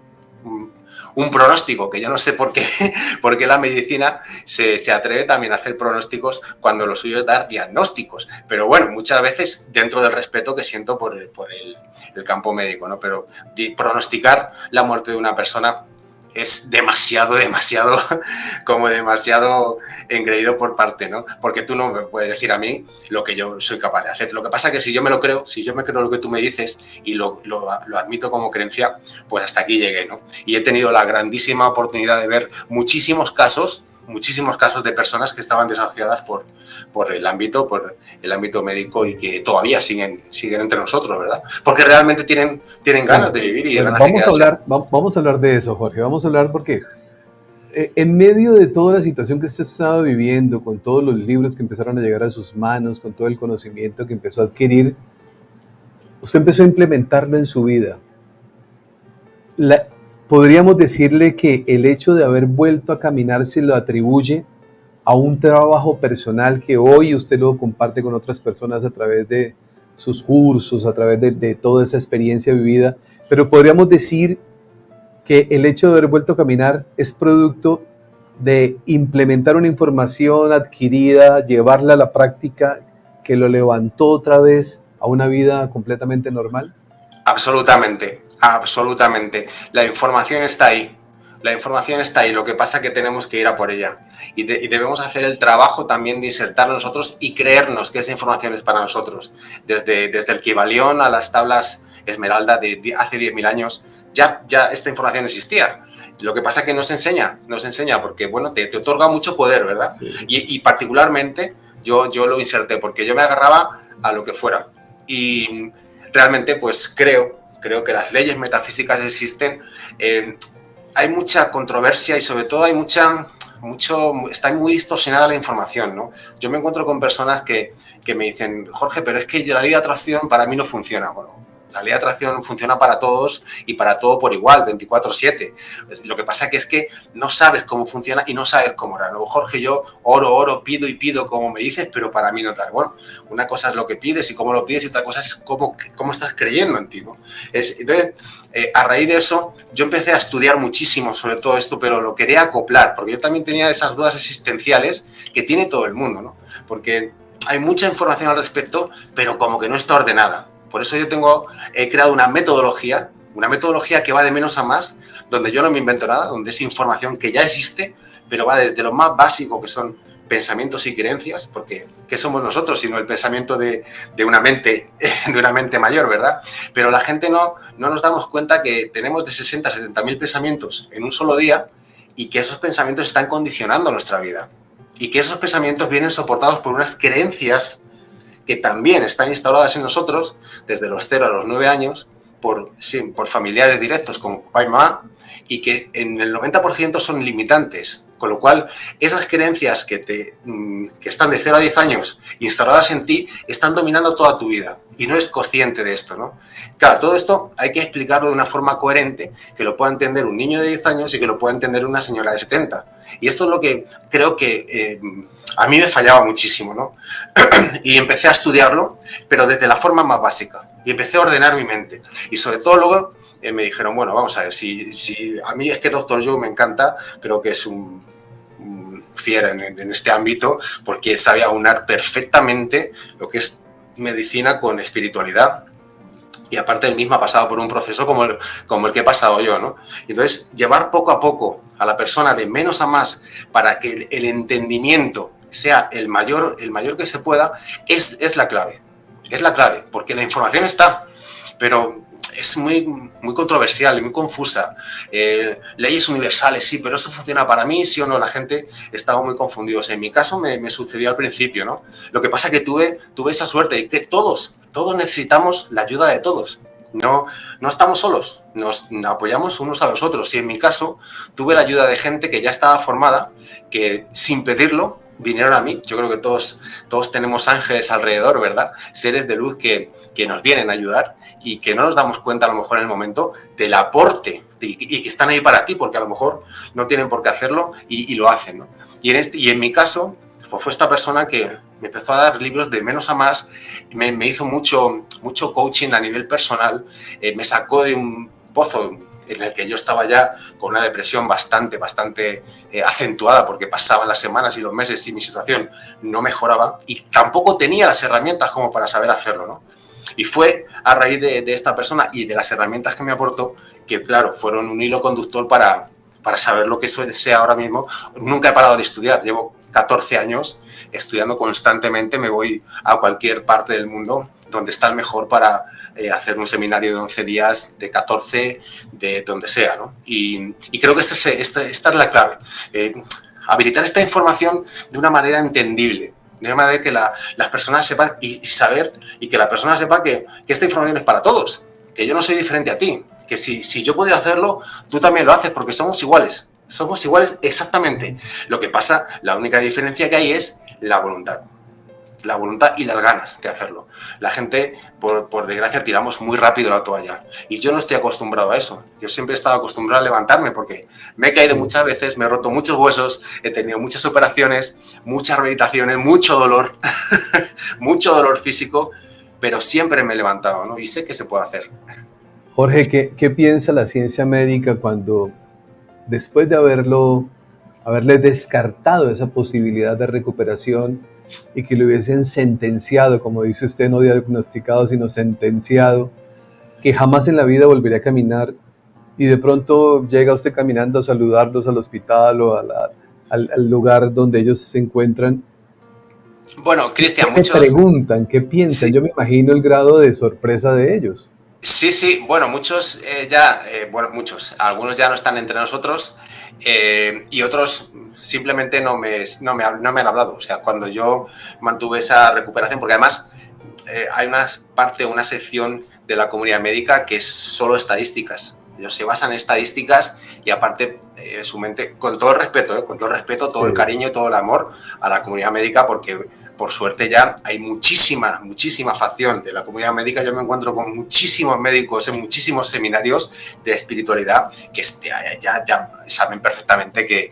un pronóstico, que yo no sé por qué la medicina se atreve también a hacer pronósticos cuando lo suyo es dar diagnósticos. Pero bueno, muchas veces dentro del respeto que siento por el campo médico, ¿no? Pero pronosticar la muerte de una persona es demasiado engreído por parte, ¿no? Porque tú no me puedes decir a mí lo que yo soy capaz de hacer. Lo que pasa es que si yo me creo lo que tú me dices y lo admito como creencia, pues hasta aquí llegué, ¿no? Y he tenido la grandísima oportunidad de ver muchísimos casos de personas que estaban desahuciadas por el ámbito médico y que todavía siguen entre nosotros, ¿verdad? Porque realmente tienen ganas de vivir y ganas de quedarse. Vamos a hablar de eso, Jorge. Vamos a hablar porque en medio de toda la situación que usted estaba viviendo, con todos los libros que empezaron a llegar a sus manos, con todo el conocimiento que empezó a adquirir, usted empezó a implementarlo en su vida. Podríamos decirle que el hecho de haber vuelto a caminar se lo atribuye a un trabajo personal que hoy usted lo comparte con otras personas a través de sus cursos, a través de toda esa experiencia vivida, pero podríamos decir que el hecho de haber vuelto a caminar es producto de implementar una información adquirida, llevarla a la práctica, que lo levantó otra vez a una vida completamente normal. Absolutamente, absolutamente. La información está ahí. La información está ahí, lo que pasa es que tenemos que ir a por ella. Y debemos hacer el trabajo también de insertar nosotros y creernos que esa información es para nosotros. Desde el Kybalión a las tablas Esmeralda de hace 10.000 años, ya esta información existía. Lo que pasa es que no se enseña porque, bueno, te otorga mucho poder, ¿verdad? Sí. Y particularmente yo lo inserté porque yo me agarraba a lo que fuera. Y realmente, pues creo que las leyes metafísicas existen. Hay mucha controversia y sobre todo hay está muy distorsionada la información, ¿no? Yo me encuentro con personas que me dicen, Jorge, pero es que la ley de atracción para mí no funciona. Bueno, la ley de atracción funciona para todos y para todo por igual, 24/7. Lo que pasa es que no sabes cómo funciona y no sabes cómo era. ¿No? Jorge, yo oro, pido y pido como me dices, pero para mí no tal. Bueno, una cosa es lo que pides y cómo lo pides y otra cosa es cómo estás creyendo en ti, ¿no? Entonces, a raíz de eso, yo empecé a estudiar muchísimo sobre todo esto, pero lo quería acoplar, porque yo también tenía esas dudas existenciales que tiene todo el mundo, ¿no? Porque hay mucha información al respecto, pero como que no está ordenada. Por eso he creado una metodología que va de menos a más, donde yo no me invento nada, donde es información que ya existe, pero va de lo más básico, que son pensamientos y creencias, porque ¿qué somos nosotros sino el pensamiento de una mente mayor, ¿verdad? Pero la gente no nos damos cuenta que tenemos de 60 a 70 mil pensamientos en un solo día y que esos pensamientos están condicionando nuestra vida y que esos pensamientos vienen soportados por unas creencias que también están instauradas en nosotros desde los 0 a los 9 años por familiares directos como papá y mamá, y que en el 90% son limitantes. Con lo cual, esas creencias que están de 0 a 10 años instauradas en ti están dominando toda tu vida y no eres consciente de esto, ¿no? Claro, todo esto hay que explicarlo de una forma coherente, que lo pueda entender un niño de 10 años y que lo pueda entender una señora de 70. Y esto es lo que creo que a mí me fallaba muchísimo, ¿no? Y empecé a estudiarlo, pero desde la forma más básica. Y empecé a ordenar mi mente. Y sobre todo luego me dijeron, bueno, vamos a ver, si a mí es que Dr. Joe me encanta, creo que es un fiera en este ámbito, porque sabe aunar perfectamente lo que es medicina con espiritualidad. Y aparte él mismo ha pasado por un proceso como el que he pasado yo, ¿no? Y entonces, llevar poco a poco a la persona de menos a más para que el entendimiento sea el mayor que se pueda, es la clave. Es la clave, porque la información está, pero es muy controversial y muy confusa. Leyes universales, sí, pero ¿eso funciona para mí, sí o no? La gente estaba muy confundida. O sea, en mi caso me sucedió al principio, ¿no? Lo que pasa es que tuve esa suerte de que todos necesitamos la ayuda de todos. No estamos solos, nos apoyamos unos a los otros. Y en mi caso tuve la ayuda de gente que ya estaba formada, que sin pedirlo vinieron a mí. Yo creo que todos tenemos ángeles alrededor, ¿verdad? Seres de luz que nos vienen a ayudar y que no nos damos cuenta a lo mejor en el momento del aporte y que están ahí para ti, porque a lo mejor no tienen por qué hacerlo y lo hacen, ¿no? Y en mi caso, pues fue esta persona que me empezó a dar libros de menos a más, me hizo mucho coaching a nivel personal, me sacó de un pozo en el que yo estaba ya con una depresión bastante acentuada, porque pasaban las semanas y los meses y mi situación no mejoraba y tampoco tenía las herramientas como para saber hacerlo, ¿no? Y fue a raíz de esta persona y de las herramientas que me aportó que, claro, fueron un hilo conductor para saber lo que sea ahora mismo. Nunca he parado de estudiar, llevo 14 años estudiando constantemente, me voy a cualquier parte del mundo donde está el mejor para hacer un seminario de 11 días, de 14, de donde sea, ¿no? Y creo que esta es la clave. Habilitar esta información de una manera entendible, de manera que las personas sepan y saber, y que la persona sepa que esta información es para todos, que yo no soy diferente a ti, que si yo puedo hacerlo, tú también lo haces, porque somos iguales exactamente. Lo que pasa, la única diferencia que hay es la voluntad y las ganas de hacerlo. La gente, por desgracia, tiramos muy rápido la toalla y yo no estoy acostumbrado a eso. Yo siempre he estado acostumbrado a levantarme porque me he caído muchas veces, me he roto muchos huesos, he tenido muchas operaciones, muchas rehabilitaciones, mucho dolor, mucho dolor físico, pero siempre me he levantado, ¿no? Y sé que se puede hacer. Jorge, ¿qué piensa la ciencia médica cuando, después de haberle descartado esa posibilidad de recuperación y que le hubiesen sentenciado, como dice usted, no diagnosticado, sino sentenciado, que jamás en la vida volvería a caminar, y de pronto llega usted caminando a saludarlos al hospital o al lugar donde ellos se encuentran. Bueno, ¿Qué Cristian, te muchos, preguntan? ¿Qué piensan? sí, Yo me imagino el grado de sorpresa de ellos. sí, sí, bueno, muchos bueno, muchos, algunos ya no están entre nosotros y otros simplemente no me han hablado. O sea, cuando yo mantuve esa recuperación, porque además hay una sección de la comunidad médica que es solo estadísticas. Ellos se basan en estadísticas y aparte su mente, con todo el respeto, con todo el respeto, todo el Sí. cariño, todo el amor a la comunidad médica, porque por suerte ya hay muchísima facción de la comunidad médica. Yo me encuentro con muchísimos médicos en muchísimos seminarios de espiritualidad que ya saben perfectamente que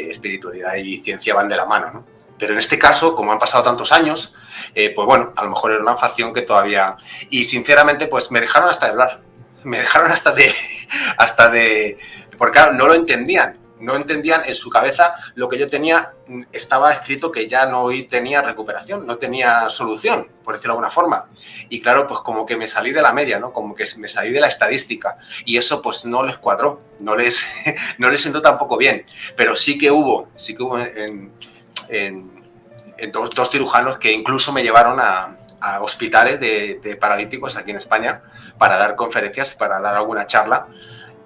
espiritualidad y ciencia van de la mano, ¿no? Pero en este caso, como han pasado tantos años, pues bueno, a lo mejor era una facción que todavía... Y sinceramente, pues me dejaron hasta de hablar. Me dejaron hasta de... Porque claro, no lo entendían. No entendían en su cabeza lo que yo tenía. Estaba escrito que ya no tenía recuperación, no tenía solución, por decirlo de alguna forma. Y claro, pues como que me salí de la media, ¿no? Como que me salí de la estadística. Y eso pues no les cuadró, no les sentó tampoco bien. Pero sí que hubo en dos cirujanos que incluso me llevaron a hospitales de paralíticos aquí en España para dar conferencias, para dar alguna charla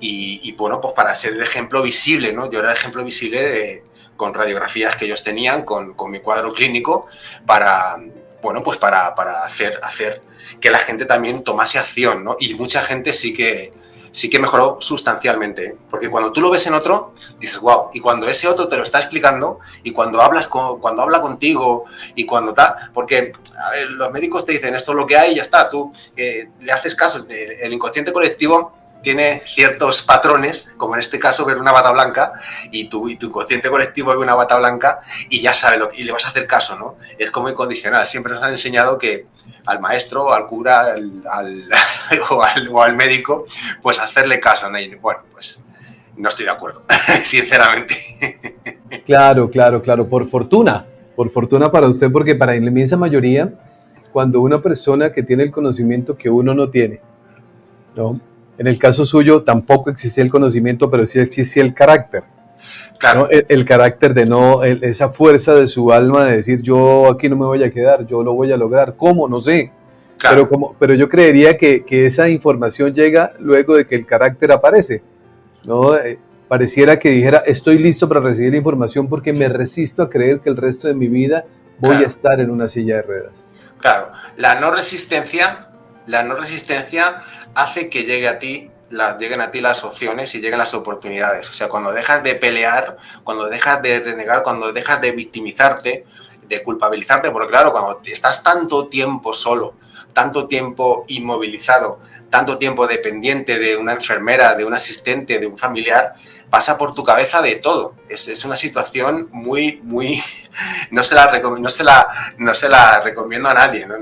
y bueno, pues para ser el ejemplo visible, ¿no? Yo era el ejemplo visible con radiografías que ellos tenían, con mi cuadro clínico, para, bueno, pues para hacer que la gente también tomase acción, ¿no? Y mucha gente sí que mejoró sustancialmente, ¿eh? Porque cuando tú lo ves en otro, dices, wow, y cuando ese otro te lo está explicando, y cuando cuando habla contigo, y cuando tal, porque, a ver, los médicos te dicen, esto es lo que hay y ya está, tú le haces caso, el inconsciente colectivo tiene ciertos patrones, como en este caso ver una bata blanca, y tu inconsciente colectivo ve una bata blanca, y ya sabe y le vas a hacer caso, ¿no? Es como incondicional, siempre nos han enseñado que al maestro, al cura, o al médico, pues hacerle caso, ¿no? Y bueno, pues no estoy de acuerdo, sinceramente. Claro, claro, claro. Por fortuna para usted, porque para la inmensa mayoría, cuando una persona que tiene el conocimiento que uno no tiene, ¿no? En el caso suyo tampoco existía el conocimiento, pero sí existía el carácter, ¿no? Claro, El carácter de no, esa fuerza de su alma de decir, yo aquí no me voy a quedar, yo lo voy a lograr. ¿Cómo? No sé. claro. Pero yo creería que esa información llega luego de que el carácter aparece, ¿no? Pareciera que dijera, estoy listo para recibir la información porque me resisto a creer que el resto de mi vida voy a Claro, estar en una silla de ruedas. claro. La no resistencia hace que lleguen a ti las opciones y lleguen las oportunidades. O sea, cuando dejas de pelear, cuando dejas de renegar, cuando dejas de victimizarte, de culpabilizarte, porque claro, cuando estás tanto tiempo solo, tanto tiempo inmovilizado, tanto tiempo dependiente de una enfermera, de un asistente, de un familiar, pasa por tu cabeza de todo. Es una situación muy, muy... No se la recomiendo a nadie, ¿no?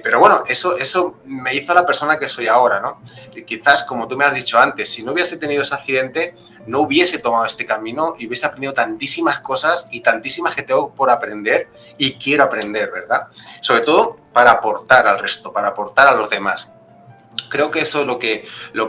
Pero bueno, eso me hizo la persona que soy ahora, ¿no? Y quizás, como tú me has dicho antes, si no hubiese tenido ese accidente, no hubiese tomado este camino y hubiese aprendido tantísimas cosas y tantísimas que tengo por aprender y quiero aprender, ¿verdad? Sobre todo para aportar al resto, para aportar a los demás. Creo que eso es lo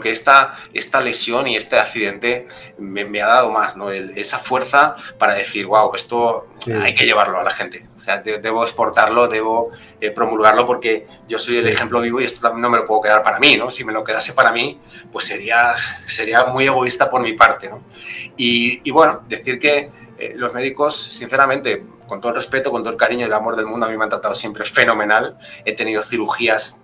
que esta lesión y este accidente me ha dado más, ¿no? Esa fuerza para decir, wow, esto hay Sí, que llevarlo a la gente. O sea, debo exportarlo, debo promulgarlo porque yo soy el sí. ejemplo vivo y esto también no me lo puedo quedar para mí, ¿no? Si me lo quedase para mí, pues sería muy egoísta por mi parte, ¿no? Y bueno, decir que los médicos, sinceramente, con todo el respeto, con todo el cariño y el amor del mundo, a mí me han tratado siempre fenomenal. He tenido cirugías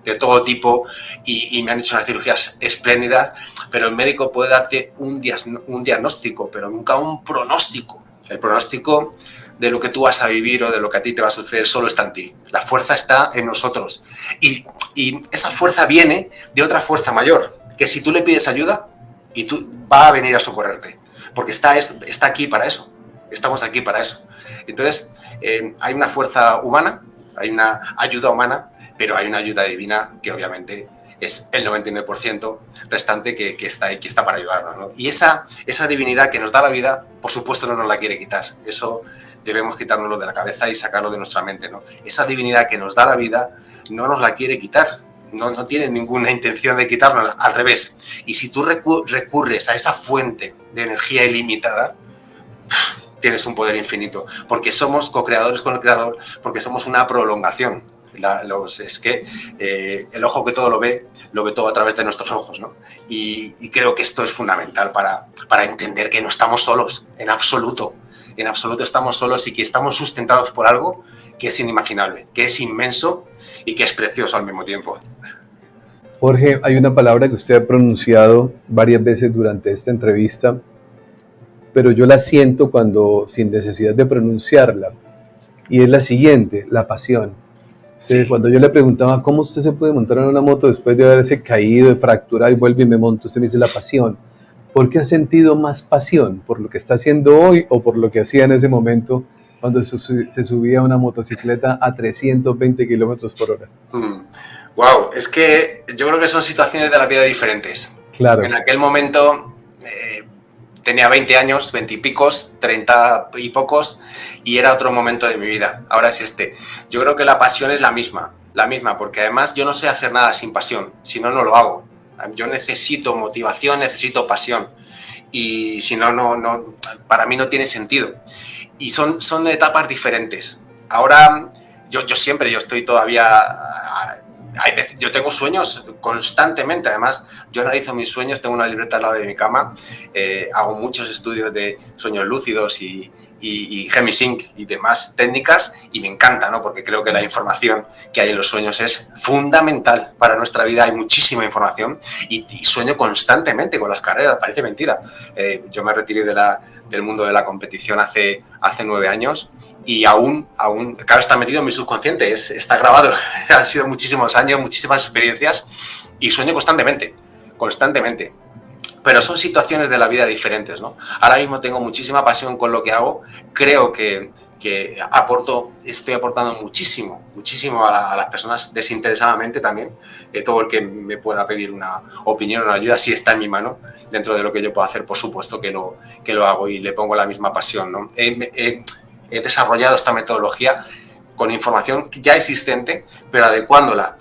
de todo tipo y me han hecho unas cirugías espléndidas, pero el médico puede darte un diagnóstico, pero nunca un pronóstico. El pronóstico de lo que tú vas a vivir o de lo que a ti te va a suceder solo está en ti. La fuerza está en nosotros. Y esa fuerza viene de otra fuerza mayor, que si tú le pides ayuda, y tú va a venir a socorrerte, porque está aquí para eso. Estamos aquí para eso. Entonces, hay una fuerza humana, hay una ayuda humana, pero hay una ayuda divina que obviamente es el 99% restante que está ahí, que está para ayudarnos, ¿no? Y esa divinidad que nos da la vida, por supuesto, no nos la quiere quitar. Eso debemos quitárnoslo de la cabeza y sacarlo de nuestra mente, ¿no? Esa divinidad que nos da la vida no nos la quiere quitar. no tienen ninguna intención de quitarnos, al revés. Y si tú recurres a esa fuente de energía ilimitada, tienes un poder infinito, porque somos co-creadores con el creador, porque somos una prolongación. Es que el ojo que todo lo ve todo a través de nuestros ojos, ¿no? Y creo que esto es fundamental para entender que no estamos solos, en absoluto estamos solos y que estamos sustentados por algo que es inimaginable, que es inmenso y que es precioso al mismo tiempo. Jorge, hay una palabra que usted ha pronunciado varias veces durante esta entrevista, pero yo la siento sin necesidad de pronunciarla, y es la siguiente: la pasión. Sí. Cuando yo le preguntaba cómo usted se puede montar en una moto después de haberse caído, de fracturar y vuelve y me monto, usted me dice la pasión. ¿Por qué ha sentido más pasión? ¿Por lo que está haciendo hoy o por lo que hacía en ese momento cuando se subía a una motocicleta a 320 kilómetros por hora? Wow, es que yo creo que son situaciones de la vida diferentes. Claro. En aquel momento tenía 20 años, 20 y picos, 30 y pocos, y era otro momento de mi vida. Ahora es este. Yo creo que la pasión es la misma, porque además yo no sé hacer nada sin pasión, si no, no lo hago. Yo necesito motivación, necesito pasión, y si no, para mí no tiene sentido. Y son etapas diferentes. Ahora, yo estoy todavía... Yo tengo sueños constantemente, además yo analizo mis sueños, tengo una libreta al lado de mi cama, hago muchos estudios de sueños lúcidos y Gemisync y demás técnicas, y me encanta, ¿no? Porque creo que la información que hay en los sueños es fundamental para nuestra vida. Hay muchísima información y sueño constantemente con las carreras, parece mentira. Yo me retiré del mundo de la competición hace 9 años y aún, claro, está metido en mi subconsciente, está grabado. Han sido muchísimos años, muchísimas experiencias y sueño constantemente. Pero son situaciones de la vida diferentes, ¿no? Ahora mismo tengo muchísima pasión con lo que hago. Creo que estoy aportando muchísimo a las personas desinteresadamente también. Todo el que me pueda pedir una opinión o una ayuda, si está en mi mano, dentro de lo que yo puedo hacer, por supuesto que lo hago y le pongo la misma pasión, ¿no? He desarrollado esta metodología con información ya existente, pero adecuándola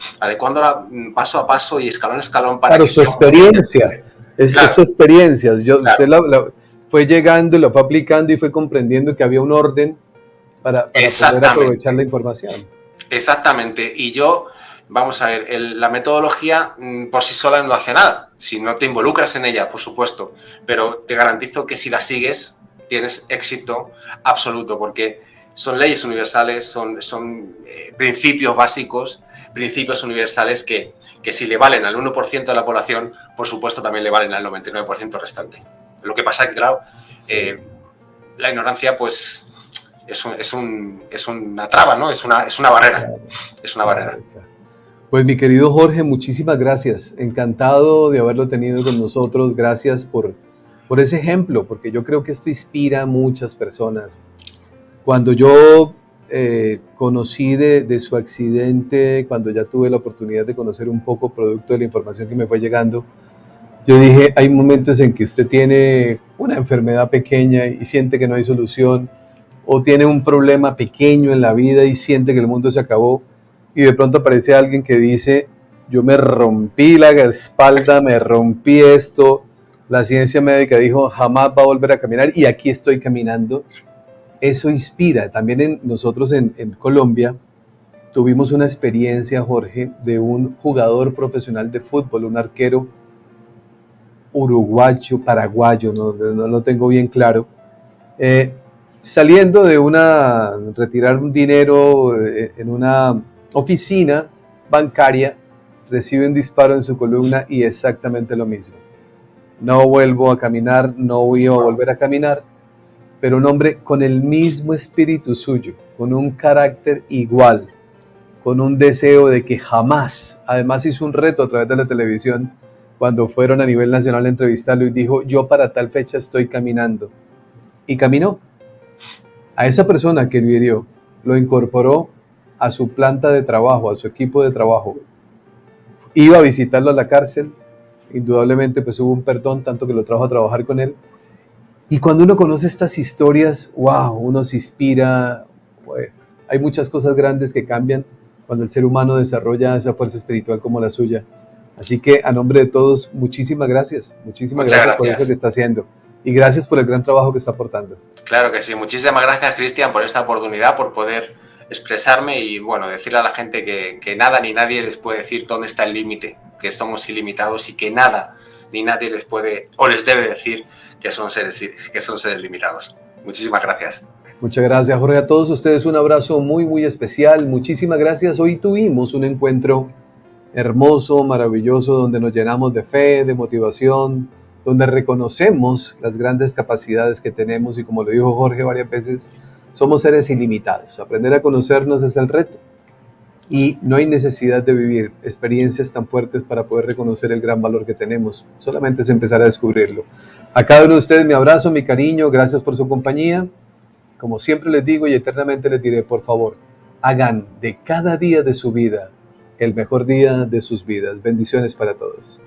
paso a paso y escalón a escalón para que su experiencia. Es su experiencia. Usted fue llegando, lo fue aplicando y fue comprendiendo que había un orden para poder aprovechar la información. Exactamente. Y yo, vamos a ver, la metodología por sí sola no hace nada. Si no te involucras en ella, por supuesto. Pero te garantizo que si la sigues, tienes éxito absoluto, porque son leyes universales, son principios básicos, principios universales que si le valen al 1% de la población, por supuesto también le valen al 99% restante. Lo que pasa es que, claro, la ignorancia, pues, es una traba, ¿no? Es una barrera. Es una barrera. Pues, mi querido Jorge, muchísimas gracias. Encantado de haberlo tenido con nosotros. Gracias por ese ejemplo, porque yo creo que esto inspira a muchas personas. Cuando yo conocí de su accidente, cuando ya tuve la oportunidad de conocer un poco producto de la información que me fue llegando, yo dije, hay momentos en que usted tiene una enfermedad pequeña y siente que no hay solución, o tiene un problema pequeño en la vida y siente que el mundo se acabó, y de pronto aparece alguien que dice, yo me rompí la espalda, me rompí esto, la ciencia médica dijo, jamás va a volver a caminar, y aquí estoy caminando. Eso inspira. También nosotros en Colombia tuvimos una experiencia, Jorge, de un jugador profesional de fútbol, un arquero uruguayo, paraguayo, no lo tengo bien claro, saliendo de retirar un dinero en una oficina bancaria, recibe un disparo en su columna y exactamente lo mismo. No vuelvo a caminar, no voy a volver a caminar. Pero un hombre con el mismo espíritu suyo, con un carácter igual, con un deseo de que jamás, además hizo un reto a través de la televisión, cuando fueron a nivel nacional a entrevistarlo y dijo, yo para tal fecha estoy caminando. Y caminó. A esa persona que lo hirió, lo incorporó a su planta de trabajo, a su equipo de trabajo. Iba a visitarlo a la cárcel, indudablemente pues hubo un perdón, tanto que lo trajo a trabajar con él. Y cuando uno conoce estas historias, wow, uno se inspira. Hay muchas cosas grandes que cambian, cuando el ser humano desarrolla esa fuerza espiritual como la suya. Así que a nombre de todos, muchísimas gracias Muchas por eso gracias. que está haciendo y gracias por el gran trabajo que está aportando. Claro que sí. Muchísimas gracias, Cristian, por esta oportunidad, por poder expresarme y, bueno, decirle a la gente que nada ni nadie les puede decir dónde está el límite, que somos ilimitados y que nada ni nadie les puede o les debe decir que son seres limitados. Muchísimas gracias. Muchas gracias, Jorge. A todos ustedes un abrazo muy, muy especial. Muchísimas gracias. Hoy tuvimos un encuentro hermoso, maravilloso, donde nos llenamos de fe, de motivación, donde reconocemos las grandes capacidades que tenemos y como lo dijo Jorge varias veces, somos seres ilimitados. Aprender a conocernos es el reto y no hay necesidad de vivir experiencias tan fuertes para poder reconocer el gran valor que tenemos. Solamente es empezar a descubrirlo. A cada uno de ustedes mi abrazo, mi cariño, gracias por su compañía. Como siempre les digo y eternamente les diré, por favor, hagan de cada día de su vida el mejor día de sus vidas. Bendiciones para todos.